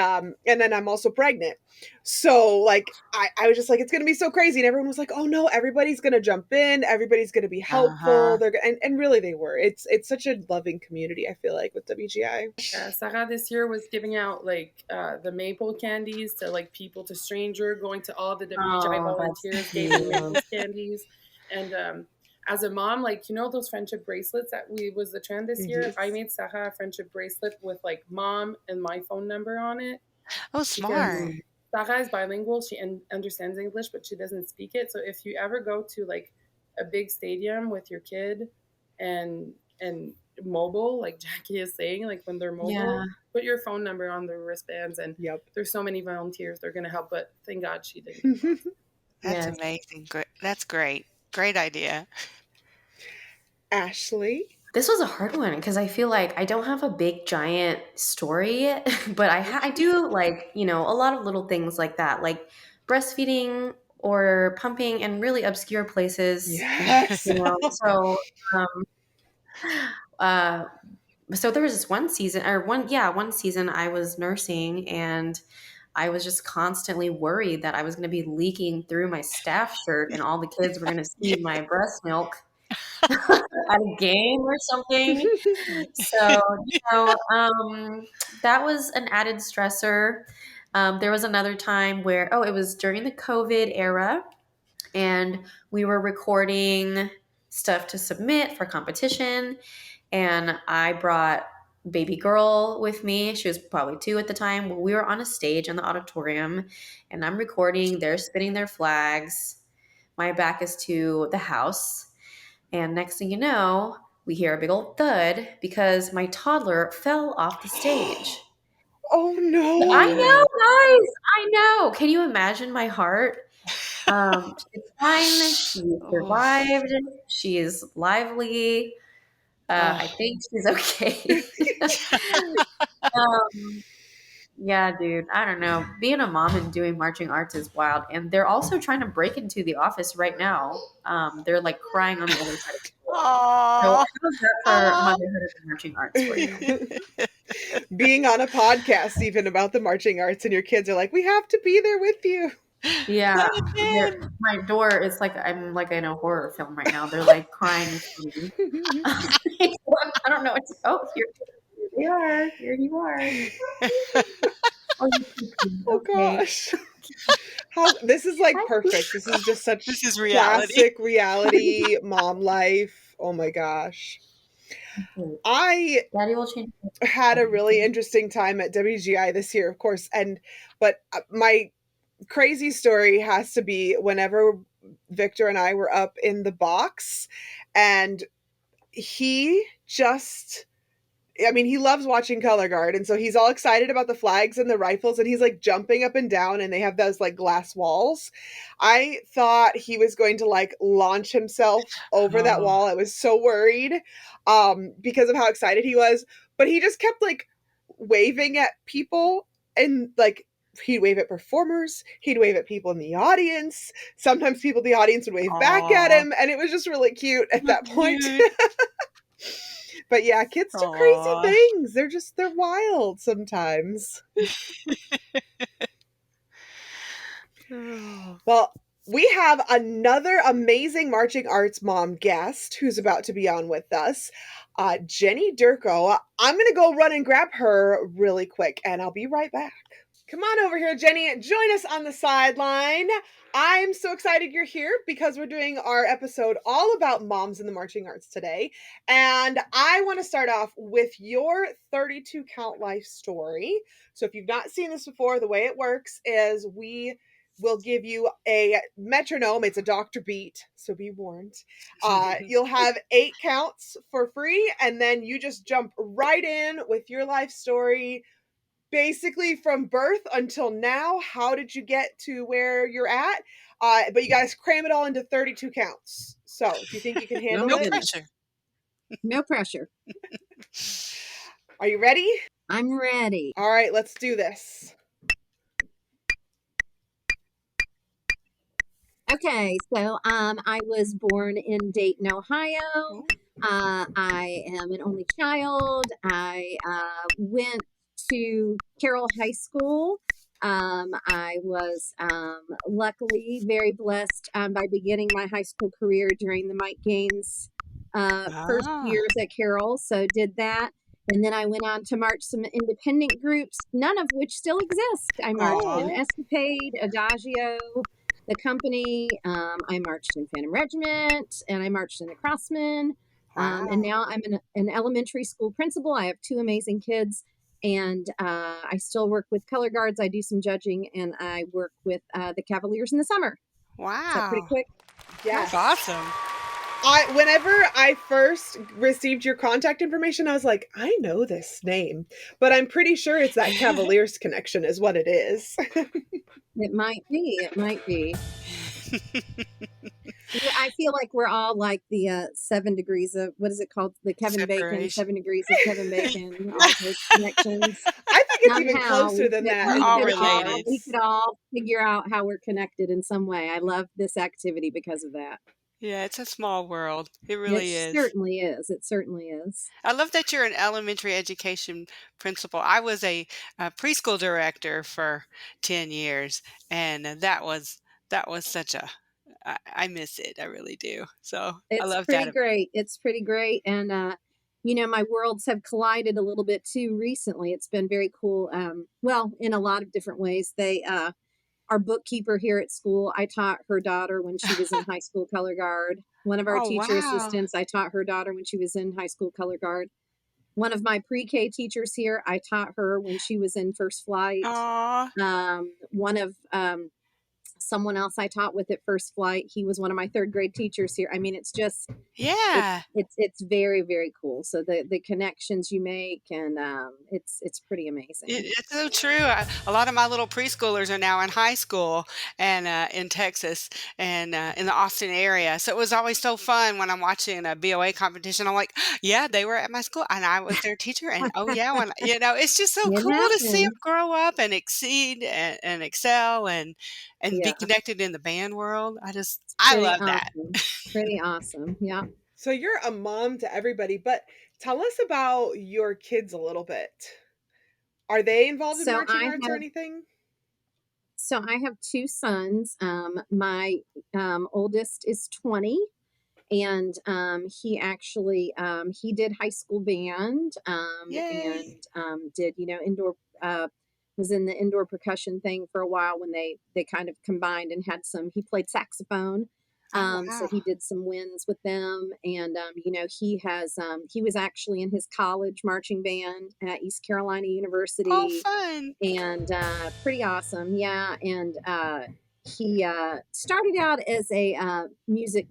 then I'm also pregnant. So like I was just like, it's gonna be so crazy. And everyone was like, oh no, everybody's gonna jump in, everybody's gonna be helpful. And really they were. It's such a loving community, I feel like, with WGI. Yeah, Sarah this year was giving out like the maple candies to like people, to stranger, going to all the WGI volunteers, gave them maple candies. And as a mom, like, you know, those friendship bracelets that was the trend this year. I made Sarah a friendship bracelet with like mom and my phone number on it. Oh, smart. Sarah is bilingual. She understands English, but she doesn't speak it. So if you ever go to like a big stadium with your kid and mobile, like Jackie is saying, like when they're mobile, put your phone number on the wristbands, and there's so many volunteers, they're going to help. But thank God she didn't. That's amazing. Great. That's great. Great idea. Ashlee? This was a hard one because I feel like I don't have a big giant story, but I do, like, you know, a lot of little things like that, like breastfeeding or pumping in really obscure places. Yes. You know? So there was this one season I was nursing, and I was just constantly worried that I was going to be leaking through my staff shirt and all the kids were going to see my breast milk at a game or something. So, you know, that was an added stressor. There was another time where, it was during the COVID era, and we were recording stuff to submit for competition. And I brought baby girl with me. She was probably 2 at the time. We were on a stage in the auditorium, and I'm recording. They're spinning their flags. My back is to the house. And next thing you know, we hear a big old thud because my toddler fell off the stage. Oh no. I know, guys. I know. Can you imagine my heart? It's fine. She survived. She is lively. I think she's okay. Yeah, dude. I don't know. Being a mom and doing marching arts is wild. And they're also trying to break into the office right now. They're like crying on the other side of the door. So how's that for motherhood and marching arts for you? Being on a podcast even about the marching arts, and your kids are like, we have to be there with you. Yeah. My door is like, I'm like in a horror film right now. They're like crying. I don't know what to, here they are. Here you are. Oh gosh. This is like perfect. This is just such This is reality. Classic reality mom life. Oh my gosh. I had a really interesting time at WGI this year, of course, but my crazy story has to be whenever Victor and I were up in the box, and he loves watching color guard, and so he's all excited about the flags and the rifles, and he's like jumping up and down, and they have those like glass walls. I thought he was going to like launch himself over that wall. I was so worried because of how excited he was, but he just kept like waving at people, and like he'd wave at performers, he'd wave at people in the audience. Sometimes people in the audience would wave back at him, and it was just really cute at that point. But yeah, kids do crazy things. They're wild sometimes. Well, we have another amazing marching arts mom guest who's about to be on with us, Jenny Durko. I'm going to go run and grab her really quick, and I'll be right back. Come on over here, Jenny. Join us on the sideline. I'm so excited you're here because we're doing our episode all about moms in the marching arts today. And I want to start off with your 32 count life story. So if you've not seen this before, the way it works is we will give you a metronome. It's a doctor beat, so be warned. You'll have 8 counts for free, and then you just jump right in with your life story. Basically from birth until now, how did you get to where you're at? But you guys cram it all into 32 counts. So if you think you can handle it. Pressure. No pressure. Are you ready? I'm ready. All right, let's do this. Okay, so I was born in Dayton, Ohio. I am an only child. I went to Carroll High School. I was luckily very blessed by beginning my high school career during the Mike Gaines first years at Carroll. So did that. And then I went on to march some independent groups, none of which still exist. I marched in Escapade, Adagio, the company. I marched in Phantom Regiment, and I marched in the Crossmen. And now I'm an elementary school principal. I have 2 amazing kids, and I still work with color guards. I do some judging, and I work with the Cavaliers in the summer. Wow. Is that pretty quick? Yes. That's awesome. Whenever I first received your contact information, I was like, I know this name, but I'm pretty sure it's that Cavaliers connection is what it is. It might be. It might be. I feel like we're all like the 7 degrees of, what is it called? The Kevin Bacon, 7 degrees of Kevin Bacon, all those connections. I think it's even closer than that. We're all related. We could all figure out how we're connected in some way. I love this activity because of that. Yeah, it's a small world. It really is. It certainly is. It certainly is. I love that you're an elementary education principal. I was a preschool director for 10 years, and that was such a, I miss it. I really do. So I love that. It's pretty great. It's pretty great. And, my worlds have collided a little bit too recently. It's been very cool. Well, in a lot of different ways. Our bookkeeper here at school, I taught her daughter when she was in high school color guard. One of our teacher assistants, I taught her daughter when she was in high school color guard. One of my pre-K teachers here, I taught her when she was in first flight. One of someone else I taught with at first flight, he was one of my 3rd grade teachers here. I mean, it's just it's very, very cool. So the connections you make, and it's pretty amazing. It's so true. A lot of my little preschoolers are now in high school and in Texas and in the Austin area. So it was always so fun when I'm watching a BOA competition. I'm like, yeah, they were at my school and I was their teacher. And it's just so cool to see them grow up and exceed and excel and be connected in the band world. I love that. Pretty awesome. Yeah. So you're a mom to everybody, but tell us about your kids a little bit. Are they involved in marching arts or anything? So I have 2 sons. My oldest is 20, and he actually he did high school band and did indoor. Was in the indoor percussion thing for a while when they kind of combined and had he played saxophone. So he did some wins with them. And, he was actually in his college marching band at East Carolina University. Oh, fun. And pretty awesome. Yeah. And he started out as a music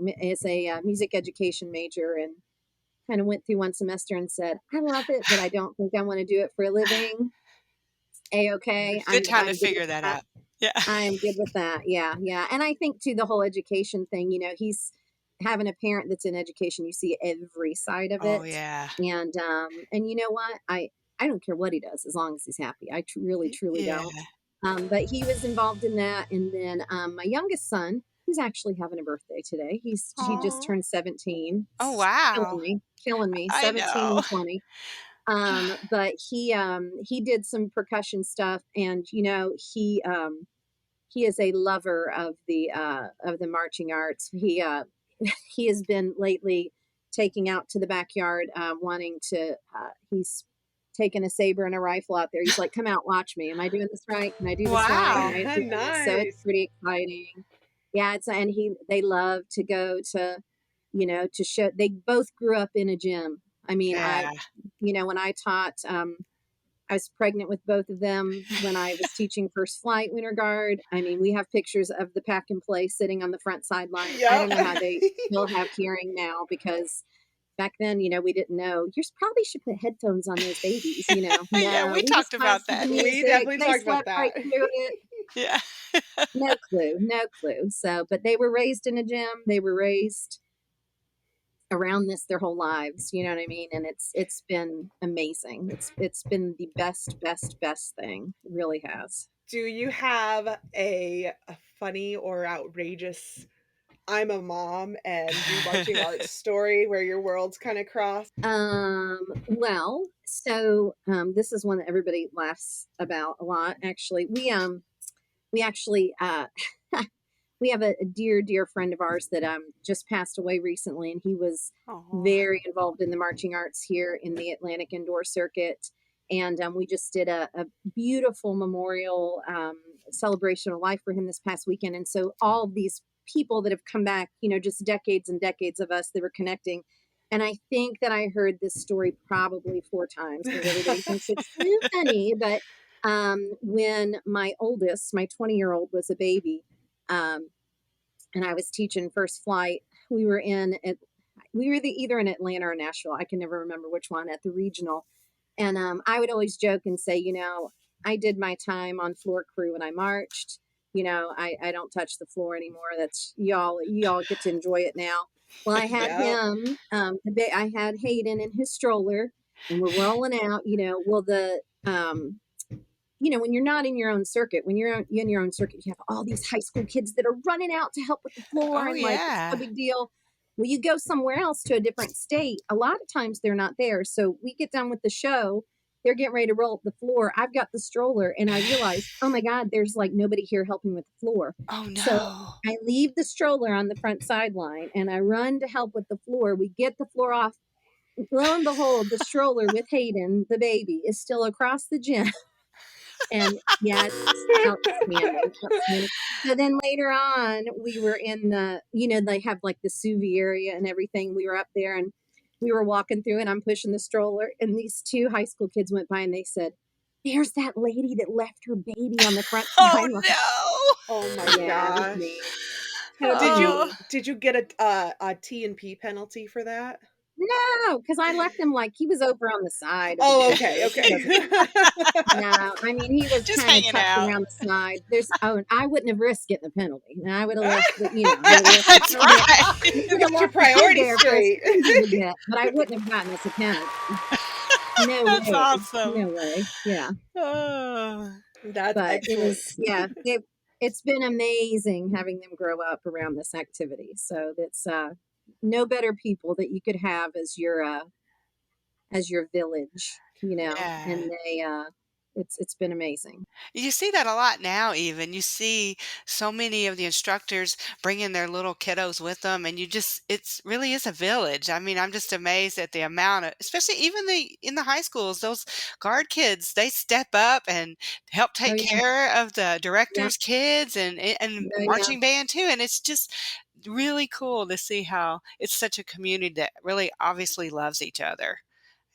education major, and kind of went through one semester and said, I love it, but I don't think I want to do it for a living. A-okay. Good time to figure that out. Yeah. I am good with that. Yeah. Yeah. And I think too, the whole education thing, he's having a parent that's in education, you see every side of it. Oh yeah. And you know what? I don't care what he does as long as he's happy. I really, truly don't. But he was involved in that. And then my youngest son, who's actually having a birthday today, he just turned 17. Oh, wow. Killing me. 17 and 20. But he did some percussion stuff, and he is a lover of the marching arts. He has been lately taking out to the backyard, wanting to. He's taken a saber and a rifle out there. He's like, "Come out, watch me. Am I doing this right? Can I do this right?" Nice. So it's pretty exciting. Yeah, they love to go to, to show. They both grew up in a gym. I mean, when I taught, I was pregnant with both of them when I was teaching first flight winter guard. I mean, we have pictures of the pack and play sitting on the front sideline. I don't know how they still have hearing now, because back then, we didn't know. You probably should put headphones on those babies, Yeah, we talked about that. We definitely talked about that. Right through it. Yeah. No clue. So, but they were raised in a gym. They were raised around this their whole lives, you know what I mean? And it's been amazing. It's been the best thing. It really has. Do you have a funny or outrageous I'm a mom and do marching arts story where your worlds kind of cross? Well, so this is one that everybody laughs about a lot. Actually, we actually we have a dear friend of ours that just passed away recently, and he was very involved in the marching arts here in the Atlantic Indoor Circuit. And we just did a beautiful memorial celebration of life for him this past weekend. And so all of these people that have come back, just decades and decades of us that were connecting. And I think that I heard this story probably 4 times because everybody thinks it's too funny. But when my oldest, my 20-year-old was a baby, and I was teaching first flight, we were either in Atlanta or Nashville. I can never remember which one, at the regional. And I would always joke and say, I did my time on floor crew when I marched. I don't touch the floor anymore. That's y'all get to enjoy it now. Well, I had him. I had Hayden in his stroller, and we're rolling out. When you're not in your own circuit, when you're in your own circuit, you have all these high school kids that are running out to help with the floor, and like it's no big deal. Well, you go somewhere else to a different state. A lot of times they're not there. So we get done with the show. They're getting ready to roll up the floor. I've got the stroller, and I realize, oh my God, there's like nobody here helping with the floor. Oh no. So I leave the stroller on the front sideline and I run to help with the floor. We get the floor off. Lo and behold, the stroller with Hayden, the baby, is still across the gym. And yeah, it's outstanding. So then later on, we were in they have like the sous vide area and everything. We were up there and we were walking through, and I'm pushing the stroller, and these 2 high school kids went by and they said, "There's that lady that left her baby on the front sideline." Oh my gosh. Did you get a T&P penalty for that? No, because I left him like he was over on the side. Oh, okay. No, I mean, he was just kind of hanging tucked out around the side. I wouldn't have risked getting the penalty. And I would have left, That's right. You got your priorities straight. But I wouldn't have gotten us a penalty. No That's way. awesome. No way. Yeah. Oh, that's But excellent. it's been amazing having them grow up around this activity. So that's no better people that you could have as your village, and they it's been amazing. You see that a lot now. Even you see so many of the instructors bringing their little kiddos with them, and it's really is a village. I mean, I'm just amazed at the amount of, especially even in the high schools, those guard kids, they step up and help take care of the director's kids and marching band too. And it's just really cool to see how it's such a community that really obviously loves each other.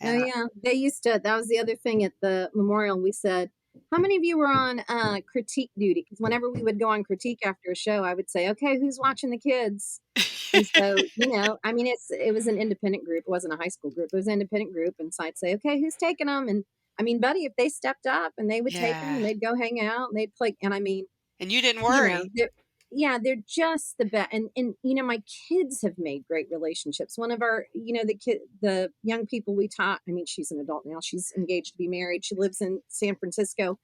And They used to. That was the other thing at the memorial. We said, how many of you were on critique duty? Because whenever we would go on critique after a show, I would say, okay, who's watching the kids? And so, I mean, it was an independent group. It wasn't a high school group. It was an independent group. And so I'd say, okay, who's taking them? And I mean, buddy, if they stepped up and they would take them and they'd go hang out and they'd play. And I mean, and you didn't worry. They're just the best. And my kids have made great relationships. One of our, the young people we taught, I mean, she's an adult now. She's engaged to be married. She lives in San Francisco.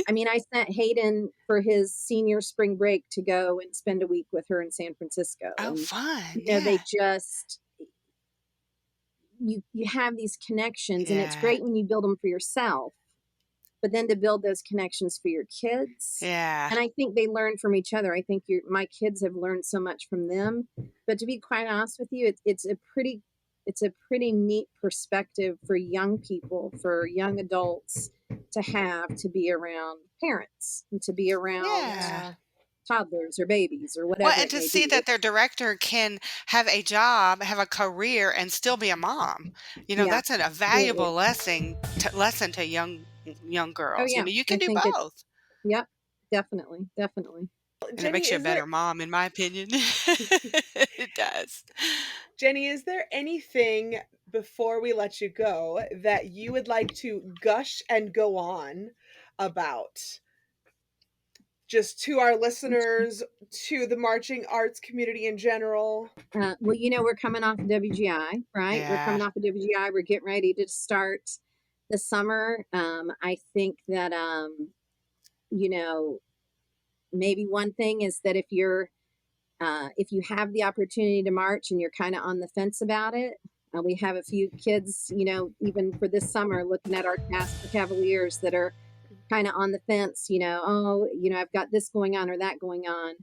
I mean, I sent Hayden for his senior spring break to go and spend a week with her in San Francisco. Oh, and, fun. They just, you have these connections, and it's great when you build them for yourself. But then to build those connections for your kids. Yeah. And I think they learn from each other. I think my kids have learned so much from them. But to be quite honest with you, it's a pretty neat perspective for young people, for young adults to be around parents and to be around toddlers or babies or whatever. Well, and to see that their director can have a job, have a career, and still be a mom. That's a valuable lesson to young girls. Oh, yeah. You can do both. Yep, definitely. And Jenny, it makes you a better mom, in my opinion. It does. Jenny, is there anything before we let you go that you would like to gush and go on about? Just to our listeners, to the marching arts community in general? Well, we're coming off of WGI, right? Yeah. We're coming off of WGI. We're getting ready to start the summer. I think that, maybe one thing is that if you're if you have the opportunity to march and you're kind of on the fence about it, we have a few kids, even for this summer, looking at our cast for Cavaliers that are kind of on the fence, I've got this going on or that going on.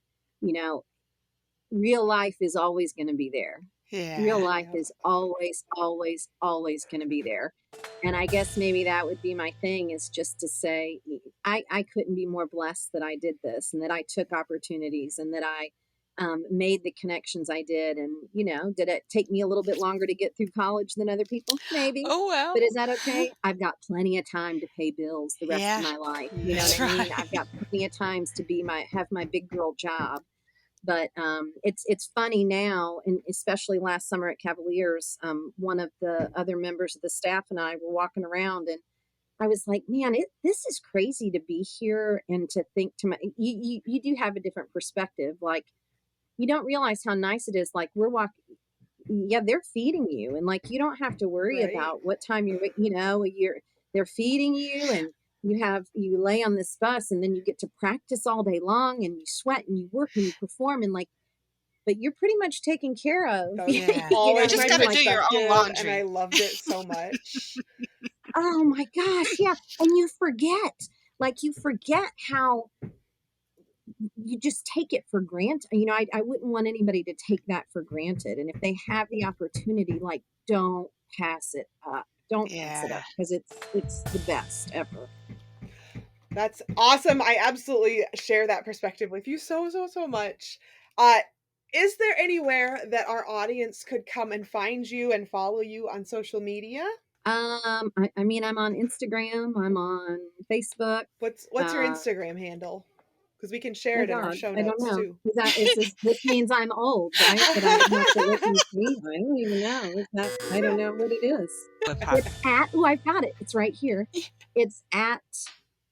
Real life is always going to be there. Yeah. Real life is always, always, always going to be there. And I guess maybe that would be my thing, is just to say, I couldn't be more blessed that I did this, and that I took opportunities, and that I made the connections I did. And, did it take me a little bit longer to get through college than other people? Maybe. Oh, well. But is that okay? I've got plenty of time to pay bills the rest of my life. You know what I mean? I've got plenty of times to have my big girl job. But it's funny now, and especially last summer at Cavaliers, one of the other members of the staff and I were walking around, and I was like, man, this is crazy to be here and to think you do have a different perspective. Like, you don't realize how nice it is. Like, we're walking, they're feeding you, and like, you don't have to worry about what time they're feeding you, and you lay on this bus, and then you get to practice all day long, and you sweat and you work and you perform, and like, but you're pretty much taken care of. Oh, yeah. Always You just gotta do your own laundry. And I loved it so much. Oh my gosh, yeah. And you forget how you just take it for granted. I wouldn't want anybody to take that for granted. And if they have the opportunity, like, don't pass it up. Don't pass it up, because it's the best ever. That's awesome. I absolutely share that perspective with you so much. Is there anywhere that our audience could come and find you and follow you on social media? I'm on Instagram. I'm on Facebook. What's your Instagram handle? Because we can share it in our show notes, too. This means I'm old, right? But I have to look and see. I don't even know. I don't know what it is. It's at, I've got it. It's right here. It's at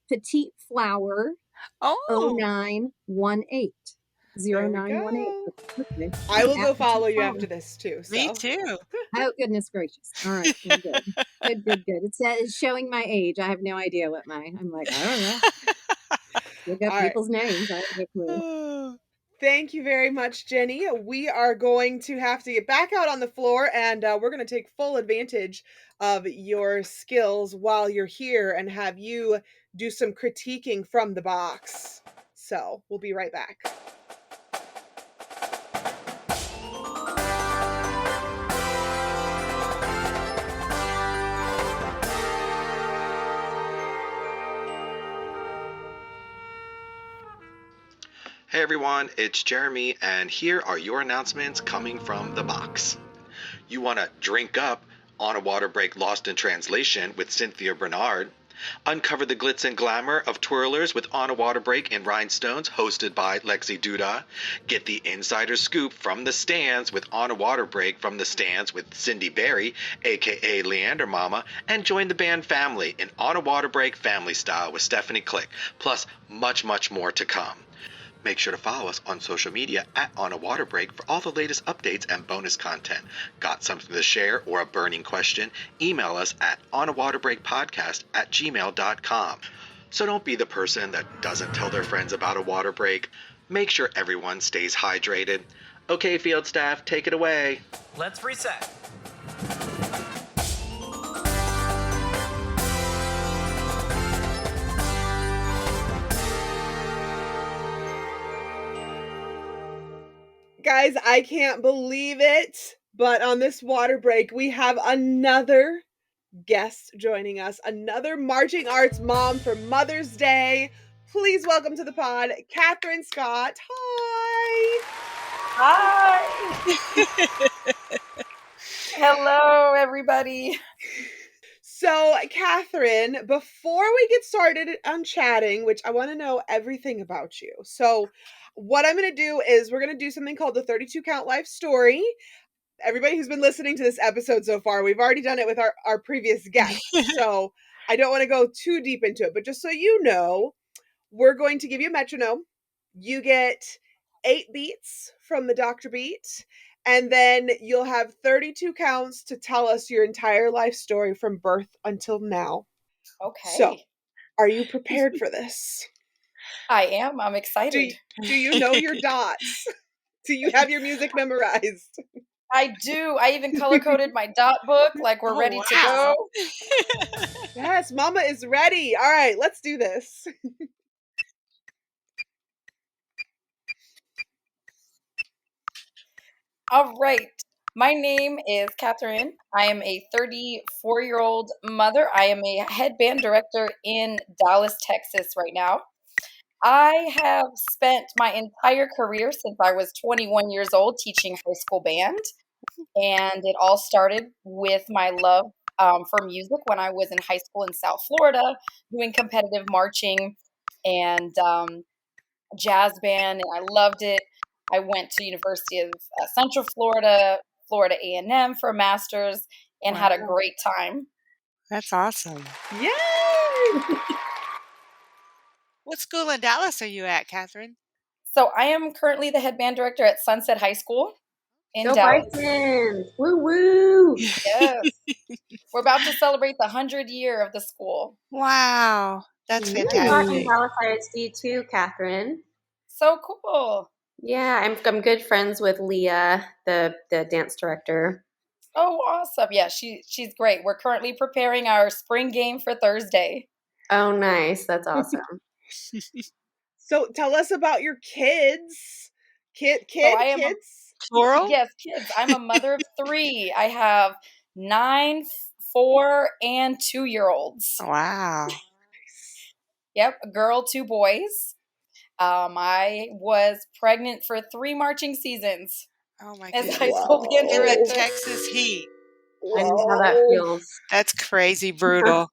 Petite Flower 0918. 0918. Okay. I will go follow you after this, too. So. Me too. Oh, goodness gracious. All right. Good. It's showing my age. I have no idea what I'm like, I don't know. Look up people's names. I have no clue. Thank you very much, Jenny. We are going to have to get back out on the floor, and we're going to take full advantage of your skills while you're here and have you do some critiquing from the box. So we'll be right back. Hey everyone, it's Jeremy, and here are your announcements coming from the box. You want to drink up On a Water Break Lost in Translation with Cynthia Bernard, uncover the glitz and glamour of Twirlers with On a Water Break in Rhinestones, hosted by Lexi Duda, get the insider scoop from the stands with On a Water Break from the Stands with Cindy Berry, aka Leander Mama, and join the band family in On a Water Break family style with Stephanie Click, plus much more to come. Make sure to follow us on social media at On a Water Break for all the latest updates and bonus content. Got something to share or a burning question? Email us at onawaterbreakpodcast@gmail.com. So don't be the person that doesn't tell their friends about a water break. Make sure everyone stays hydrated. Okay, field staff, take it away. Let's reset. Guys, I can't believe it, but on this water break, we have another guest joining us, another marching arts mom for Mother's Day. Please welcome to the pod, Katheryn Scott. Hi. Hello, everybody. So, Katheryn, before we get started on chatting, which I want to know everything about you. So, what I'm going to do is we're going to do something called the 32 Count Life Story. Everybody who's been listening to this episode so far, we've already done it with our previous guests. So I don't want to go too deep into it, but just so you know, we're going to give you a metronome. You get 8 beats from the Dr. Beat, and then you'll have 32 counts to tell us your entire life story from birth until now. Okay. So, are you prepared for this? I am. I'm excited. Do you know your dots? Do you have your music memorized? I do. I even color-coded my dot book, like we're ready to go. Yes, Mama is ready. All right, let's do this. All right. My name is Katheryn. I am a 34-year-old mother. I am a head band director in Dallas, Texas right now. I have spent my entire career since I was 21 years old teaching high school band. And it all started with my love for music when I was in high school in South Florida doing competitive marching and jazz band, and I loved it. I went to University of Central Florida, Florida A&M for a master's, and had a great time. That's awesome. Yay! What school in Dallas are you at, Katheryn? So I am currently the head band director at Sunset High School in Go Dallas. Bisons! Woo woo! Yes. We're about to celebrate the 100th year of the school. Wow. That's I taught in fantastic. Dallas ISD too, Katheryn. So cool. Yeah, I'm good friends with Leah, the dance director. Oh, awesome. Yeah, she's great. We're currently preparing our spring game for Thursday. Oh, nice. That's awesome. So tell us about your kids. Kids? Plural? Yes, kids. I'm a mother of 3. I have 9, 4, and 2-year-olds. Wow. Yep, a girl, 2 boys. I was pregnant for 3 marching seasons. Oh my as goodness. high school band In the director. Texas heat. I know how that feels. That's crazy brutal.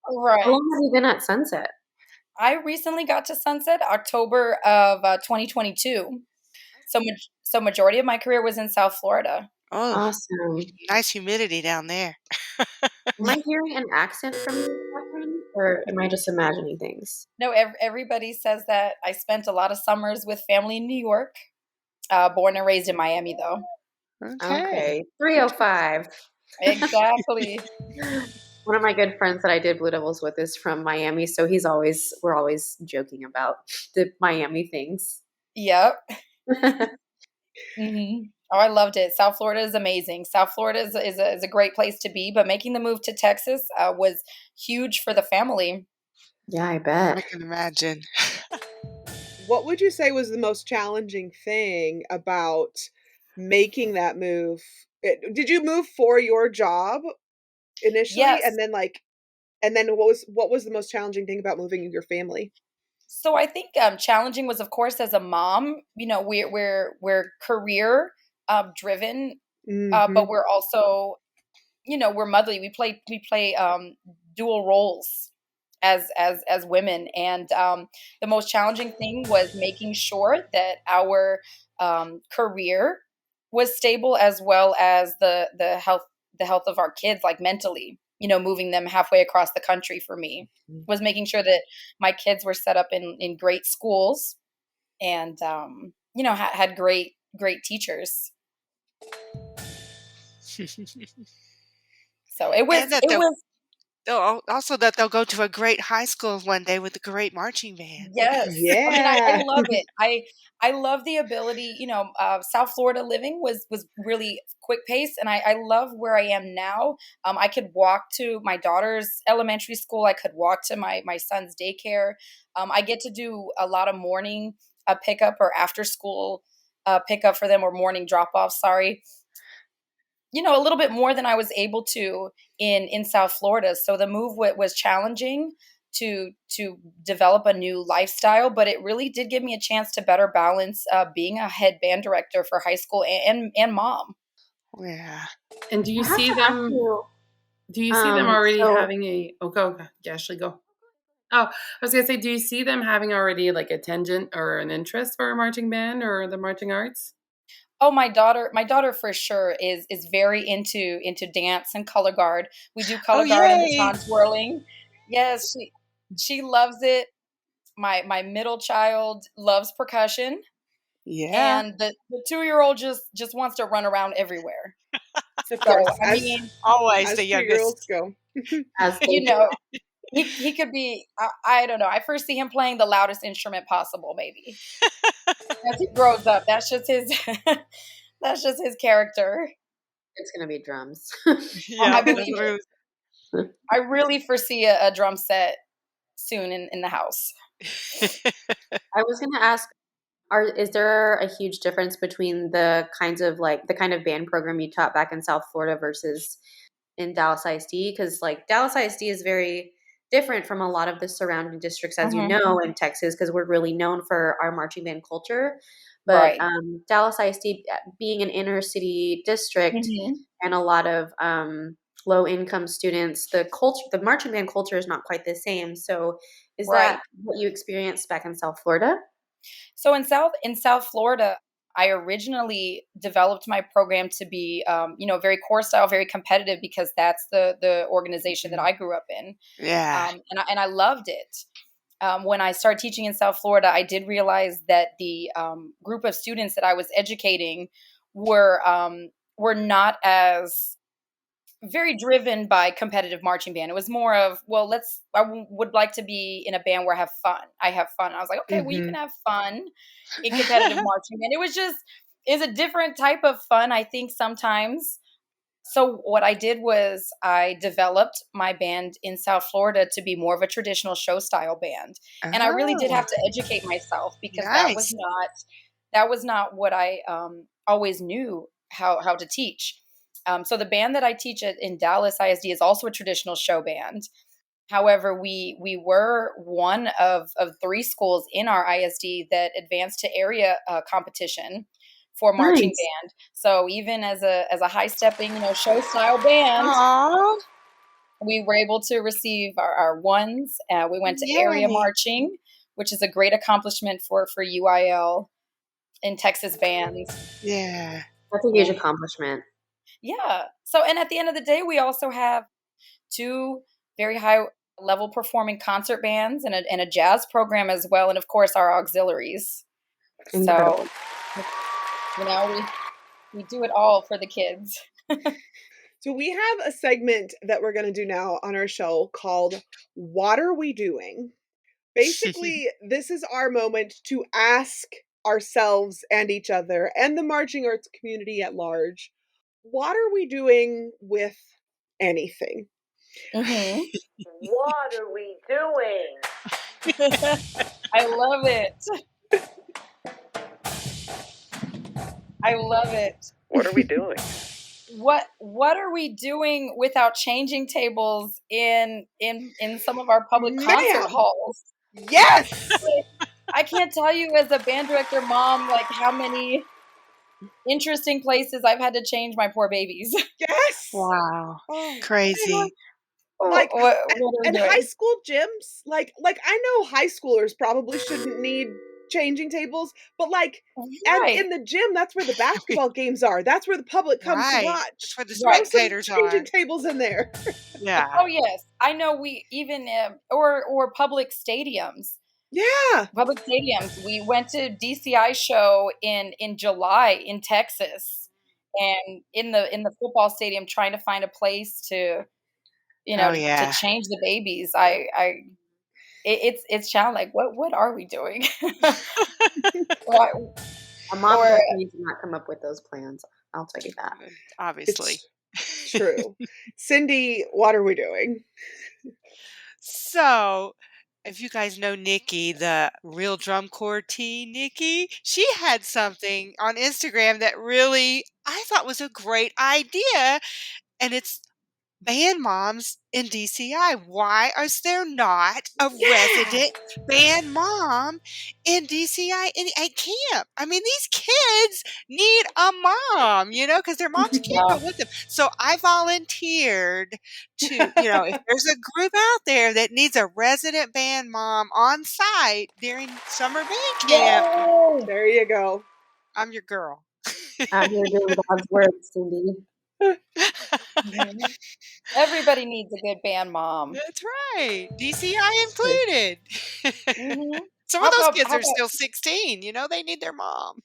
Right. How long have you been at Sunset? I recently got to Sunset October of 2022. So majority of my career was in South Florida. Oh, Awesome. nice humidity down there. Am I hearing an accent from you, Katheryn? Or am I just imagining things? No, everybody says that. I spent a lot of summers with family in New York. Born and raised in Miami, though. Okay. 305. Exactly. One of my good friends that I did Blue Devils with is from Miami, so we're always joking about the Miami things. Yep. Mm-hmm. Oh, I loved it. South Florida is amazing. South Florida is a great place to be, but making the move to Texas was huge for the family. Yeah, I bet. I can imagine. What would you say was the most challenging thing about making that move? Did you move for your job initially? Yes. And then what was the most challenging thing about moving your family? So I think challenging was, of course, as a mom, we're career driven, but we're also, we're motherly. We play dual roles as women, and the most challenging thing was making sure that our career was stable, as well as the health of our kids, like mentally. Moving them halfway across the country for me was making sure that my kids were set up in great schools and, had great teachers. So it was, also that they'll go to a great high school one day with a great marching band. yes. Yeah. I love it. I love the ability, South Florida living was really quick pace, and I love where I am now. I could walk to my daughter's elementary school. I could walk to my son's daycare. I get to do a lot of morning pickup or after school pickup for them, or morning drop off. Sorry. A little bit more than I was able to in South Florida. So the move was challenging to develop a new lifestyle, but it really did give me a chance to better balance being a head band director for high school and mom. Yeah. And do you see them? Do you see them already having a? Oh, go, Ashlee, go. Oh, I was gonna say, do you see them having already like a tangent or an interest for a marching band or the marching arts? Oh, my daughter for sure is very into dance and color guard. We do color guard and baton twirling. Yes, she loves it. My middle child loves percussion. Yeah. And the 2-year-old just wants to run around everywhere. Of course. Always the youngest. Go. As you know, he could be. I don't know. I first see him playing the loudest instrument possible. Maybe as he grows up, that's just his. That's just his character. It's gonna be drums. Yeah, I believe it. I really foresee a drum set soon in the house. I was gonna ask, is there a huge difference between the kind of band program you taught back in South Florida versus in Dallas ISD? Because like Dallas ISD is very different from a lot of the surrounding districts, as you know, in Texas, because we're really known for our marching band culture. But Dallas ISD being an inner city district and a lot of low income students, the marching band culture is not quite the same. So is that what you experienced back in South Florida? So in South Florida, I originally developed my program to be, very core style, very competitive, because that's the organization that I grew up in. Yeah. And I loved it. When I started teaching in South Florida, I did realize that the group of students that I was educating were not as very driven by competitive marching band. It was more of, well, I would like to be in a band where I have fun. I was like, okay, well, you can have fun in competitive marching band. It's a different type of fun, I think, sometimes. So what I did was I developed my band in South Florida to be more of a traditional show style band. And I really did have to educate myself, because that was not what I always knew how to teach. So the band that I teach in Dallas ISD is also a traditional show band. However, we were one of 3 schools in our ISD that advanced to area competition for marching band. So even as a high stepping, show style band, we were able to receive our ones. We went to area marching, which is a great accomplishment for UIL in Texas bands. Yeah. That's a huge accomplishment. Yeah. So, and at the end of the day, we also have 2 very high level performing concert bands and a jazz program as well. And of course our auxiliaries. Incredible. So, we do it all for the kids. So we have a segment that we're going to do now on our show called What Are We Doing? Basically, this is our moment to ask ourselves and each other and the marching arts community at large, what are we doing with anything? What are we doing? I love it. I love it. What are we doing? What are we doing without changing tables in some of our public concert halls? Yes. I can't tell you as a band director mom, like, how many interesting places I've had to change my poor babies. Yes. Wow. Crazy. Like, what and high school gyms, like I know high schoolers probably shouldn't need changing tables, but and in the gym, that's where the basketball games are. That's where the public comes to watch. That's where the spectators are. Changing tables in there. Yeah. Oh yes, I know. We even or public stadiums. Yeah. Public stadiums. We went to DCI show in July in Texas, and in the football stadium, trying to find a place to, to change the babies. It's challenging. Like, what are we doing? A mom needs to not come up with those plans. I'll tell you that. Obviously. It's true. Cindy, what are we doing? So, if you guys know Nikki, the Real Drum Corps T, Nikki, she had something on Instagram that really I thought was a great idea, and it's band moms in DCI. Why is there not a resident band mom in DCI at camp? I mean, these kids need a mom, because their moms can't go with them. So I volunteered to, if there's a group out there that needs a resident band mom on site during summer band camp. Yay! There you go. I'm your girl. Out here doing God's work, Cindy. Everybody needs a good band mom. That's right. DCI included. Some of those kids are still 16. They need their mom.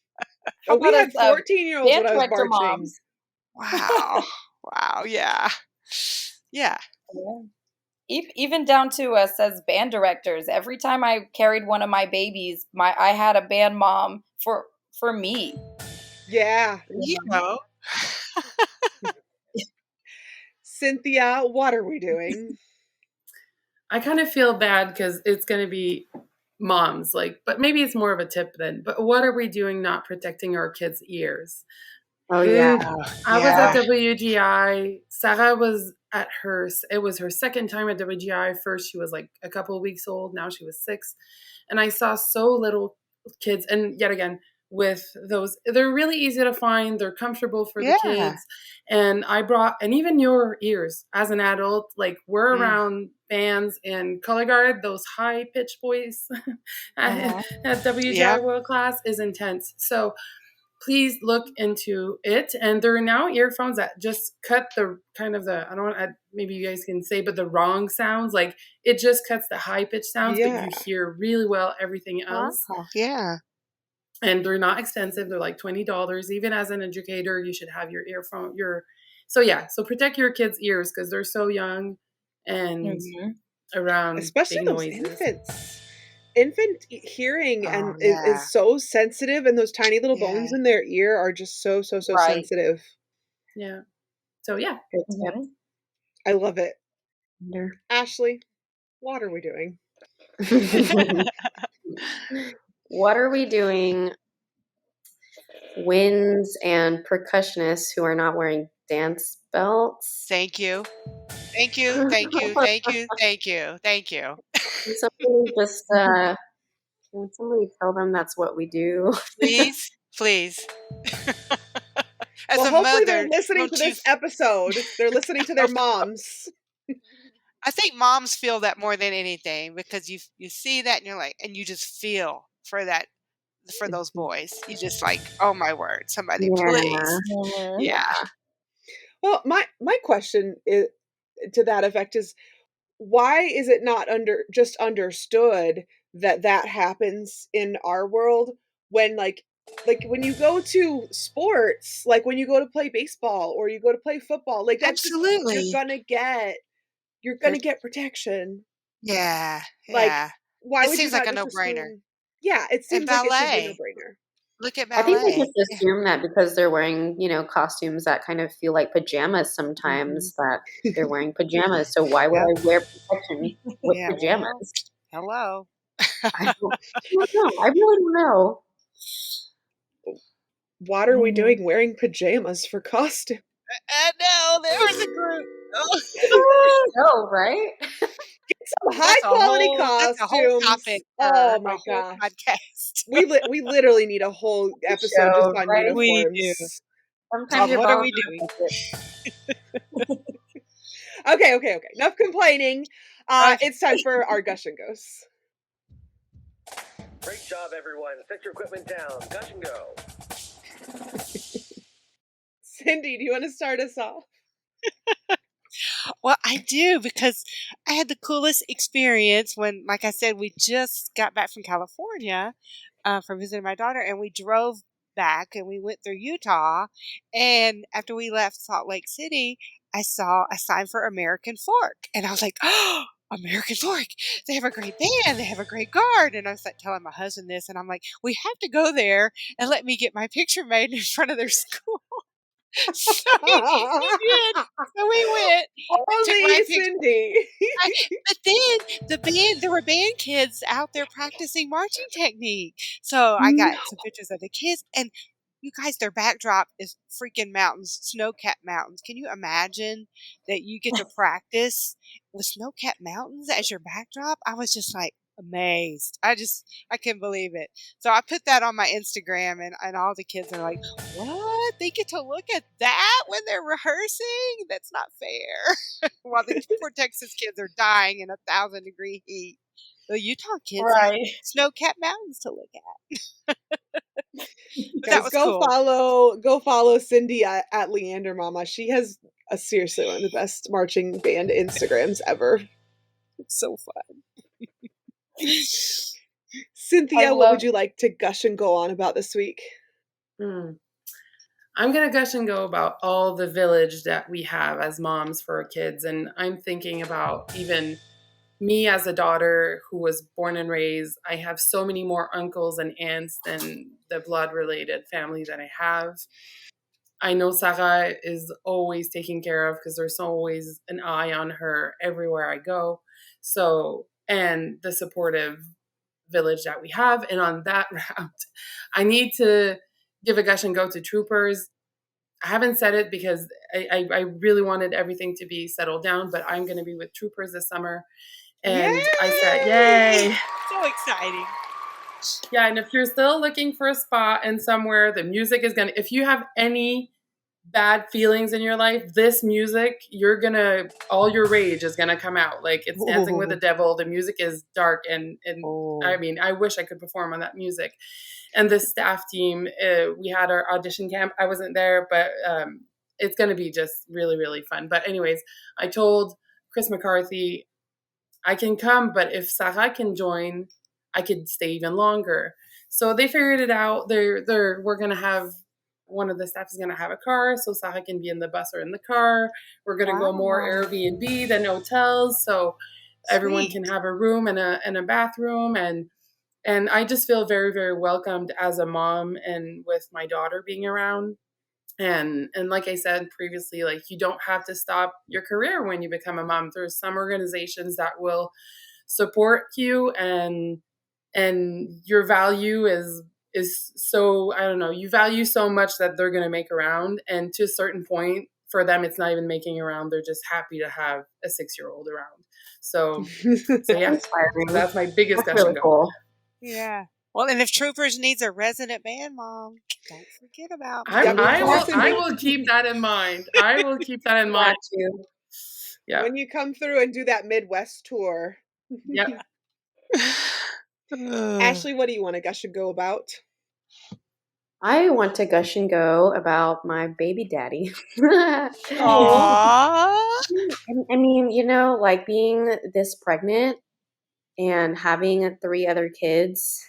We had 14-year-olds when I was marching. Moms. Wow. Wow. Yeah. Yeah. even down to us as band directors. Every time I carried one of my babies, I had a band mom for me. Yeah. You know. Cynthia, what are we doing? I kind of feel bad because it's going to be moms, but maybe it's more of a tip then. But what are we doing not protecting our kids' ears? Oh, yeah. I was at WGI. Sarah was it was her second time at WGI. First, she was like a couple of weeks old. Now she was 6. And I saw so little kids. And yet again, with those, they're really easy to find. They're comfortable for the kids. And and even your ears as an adult, we're around bands in color guard, those high pitched voice at WGI World Class is intense. So please look into it. And there are now earphones that just cut maybe you guys can say, but the wrong sounds. It just cuts the high pitched sounds, but you hear really well everything else. Yeah. And they're not expensive. They're like $20. Even as an educator, you should have your earphone. So protect your kids' ears because they're so young and around especially big those noises. infants. Infant hearing is so sensitive, and those tiny little bones in their ear are just so sensitive. Yeah. So I love it. Ashlee, what are we doing? What are we doing? Winds and percussionists who are not wearing dance belts. Thank you. Thank you. Thank you. Thank you. Thank you. Thank you. Can somebody tell them that's what we do? Please. Please. As a hopefully mother, they're listening to this episode. They're listening to their moms. I think moms feel that more than anything because you see that and you're like, and you just feel for those boys. You just like, oh my word, somebody please. Yeah. Well, my question is, to that effect is, why is it not just understood that happens in our world when like when you go to sports, like when you go to play baseball or you go to play football, like that's absolutely just, you're gonna get protection. Yeah. Like why it would seems you like a just no-brainer. assume, it seems like it should be a no-brainer. Look at ballet. I think they just assume that because they're wearing, costumes that kind of feel like pajamas sometimes, that they're wearing pajamas. So why would I wear protection with pajamas? Hello. I don't know. I really don't know. What are we doing wearing pajamas for costume? No, there was a group. Oh, right? Some high quality costumes. That's a whole topic. Oh my gosh! Podcast. we literally need a whole episode just on uniforms. We do. Sometimes what are we doing? Okay. Enough complaining. It's time for our Gush and Goes. Great job, everyone. Set your equipment down. Gush and go. Cindy, do you want to start us off? Well, I do, because I had the coolest experience when, like I said, we just got back from California from visiting my daughter, and we drove back and we went through Utah. And after we left Salt Lake City, I saw a sign for American Fork. And I was like, oh, American Fork. They have a great band. They have a great guard. And I was like telling my husband this, and I'm like, we have to go there and let me get my picture made in front of their school. So he did. So we went. Only Cindy. But then there were band kids out there practicing marching technique. So I got some pictures of the kids, and you guys, their backdrop is freaking mountains, snow-capped mountains. Can you imagine that you get to practice with snow-capped mountains as your backdrop? I was just like amazed. I couldn't believe it. So I put that on my Instagram, and all the kids are like, what? They get to look at that when they're rehearsing? That's not fair. While the poor Texas kids are dying in 1,000-degree heat. The Utah kids have snow-capped mountains to look at. Guys, go follow Cindy at Leander Mama. She has seriously one of the best marching band Instagrams ever. It's so fun. Cynthia, what would you like to gush and go on about this week? I'm going to gush and go about all the village that we have as moms for our kids. And I'm thinking about even me as a daughter who was born and raised. I have so many more uncles and aunts than the blood-related family that I have. I know Sarah is always taken care of because there's always an eye on her everywhere I go. So, and the supportive village that we have. And on that route, I need to give a gush and go to Troopers. I haven't said it because I really wanted everything to be settled down, but I'm going to be with Troopers this summer. And Yay! I said, yay. So exciting. Yeah, and if you're still looking for a spot and somewhere, the music is going to, if you have any bad feelings in your life, this music, all your rage is going to come out. Like it's Dancing with the Devil. The music is dark and I mean, I wish I could perform on that music. And the staff team, we had our audition camp. I wasn't there, but it's going to be just really, really fun. But anyways, I told Chris McCarthy, I can come, but if Sarah can join, I could stay even longer. So they figured it out. We're going to have, one of the staff is going to have a car, so Sarah can be in the bus or in the car. We're going to go more Airbnb than hotels, so everyone can have a room and a bathroom. And I just feel very, very welcomed as a mom and with my daughter being around. And like I said previously, like you don't have to stop your career when you become a mom. There's some organizations that will support you and your value is so, I don't know, you value so much that they're going to make around. And to a certain point for them, it's not even making around. They're just happy to have a 6-year-old around. So yeah, that's my biggest gush and go. Cool. Yeah. Well, and if Troopers needs a resident band mom, don't forget about me. I will keep that in mind. I will keep that in mind. Yeah. When you come through and do that Midwest tour. Yep. Ashlee, what do you want to gush and go about? I want to gush and go about my baby daddy. Aww. I mean, you know, like being this pregnant and having 3 other kids,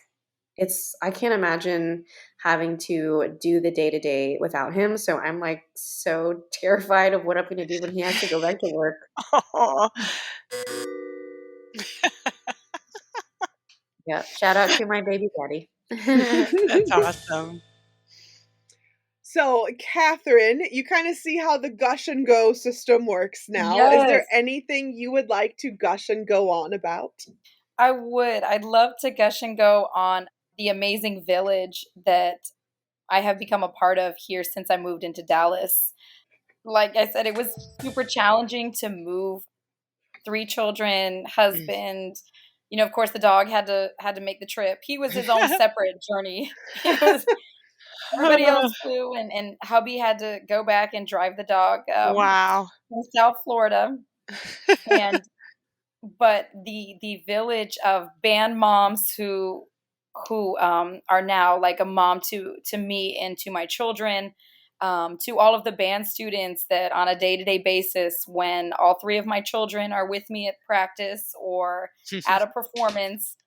I can't imagine having to do the day-to-day without him. So I'm like so terrified of what I'm going to do when he has to go back to work. Yeah. Shout out to my baby daddy. That's awesome. So, Katheryn, you kind of see how the gush and go system works now. Yes. Is there anything you would like to gush and go on about? I would. I'd love to gush and go on the amazing village that I have become a part of here since I moved into Dallas. Like I said, it was super challenging to move 3 children, husband. You know, of course, the dog had to make the trip. He was his own separate journey. Everybody else flew, and hubby had to go back and drive the dog. Wow. From South Florida, but the village of band moms who are now like a mom to me and to my children, to all of the band students that on a day-to-day basis, when all 3 of my children are with me at practice or at a performance,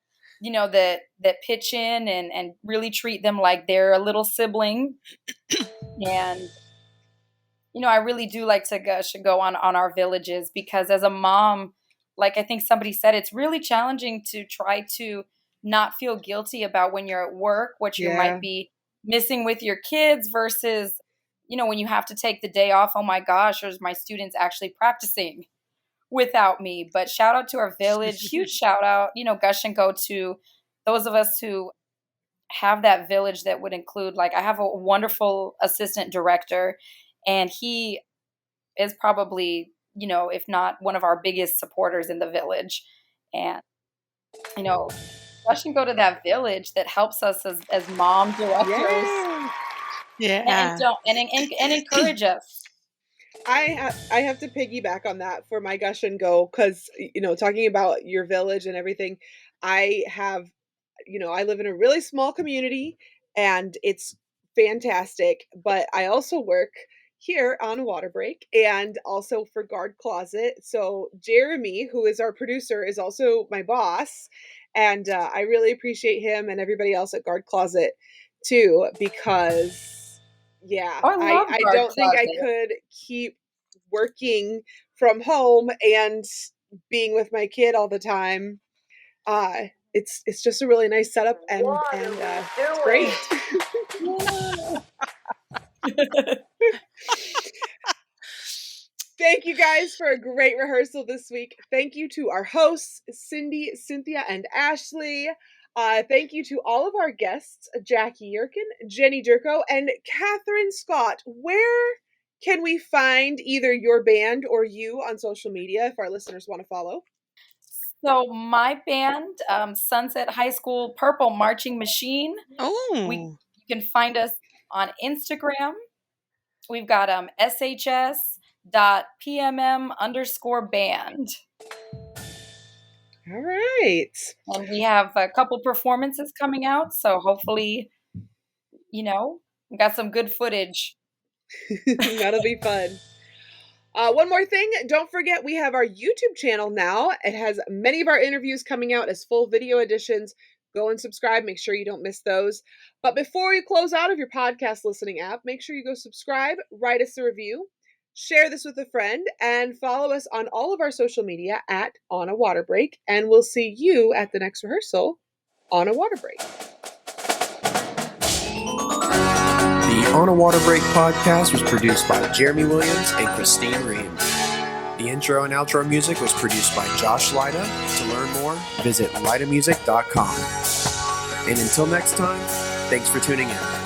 you know, that pitch in and really treat them like they're a little sibling. And, you know, I really do like to gush and go on our villages because as a mom, like I think somebody said, it's really challenging to try to not feel guilty about when you're at work, what you might be missing with your kids versus, you know, when you have to take the day off, oh my gosh, there's my students actually practicing without me. But shout out to our village, huge shout out, you know, gush and go to those of us who have that village that would include, like I have a wonderful assistant director and he is probably, you know, if not one of our biggest supporters in the village. And, you know, gush and go to that village that helps us as mom directors. Yeah. And encourage us. I have to piggyback on that for my gush and go because, you know, talking about your village and everything, I have, you know, I live in a really small community and it's fantastic, but I also work here on a water break and also for Guard Closet. So Jeremy, who is our producer, is also my boss. And I really appreciate him and everybody else at Guard Closet too, because Yeah, Oh, I love I Guard don't think I Closet. could keep working from home and being with my kid all the time. It's just a really nice setup, and it's great. Thank you guys for a great rehearsal this week. Thank you to our hosts, Cindy, Cynthia, and Ashlee. Thank you to all of our guests, Jackie Yurko, Jenny Durko, and Katheryn Scott. Where can we find either your band or you on social media if our listeners want to follow? So my band, Sunset High School Purple Marching Machine. Oh. You can find us on Instagram. We've got shs.pmm_band. All right. And we have a couple performances coming out, so hopefully, we got some good footage. That'll be fun. One more thing, don't forget we have our YouTube channel now. It has many of our interviews coming out as full video editions. Go and subscribe. Make sure you don't miss those. But before you close out of your podcast listening app, make sure you go subscribe, write us a review, share this with a friend, and follow us on all of our social media at On a Water Break. And we'll see you at the next rehearsal on a water break. The On a Water Break podcast was produced by Jeremy Williams and Christine Reams. The intro and outro music was produced by Josh Lyda. To learn more, visit lydamusic.com. And until next time, thanks for tuning in.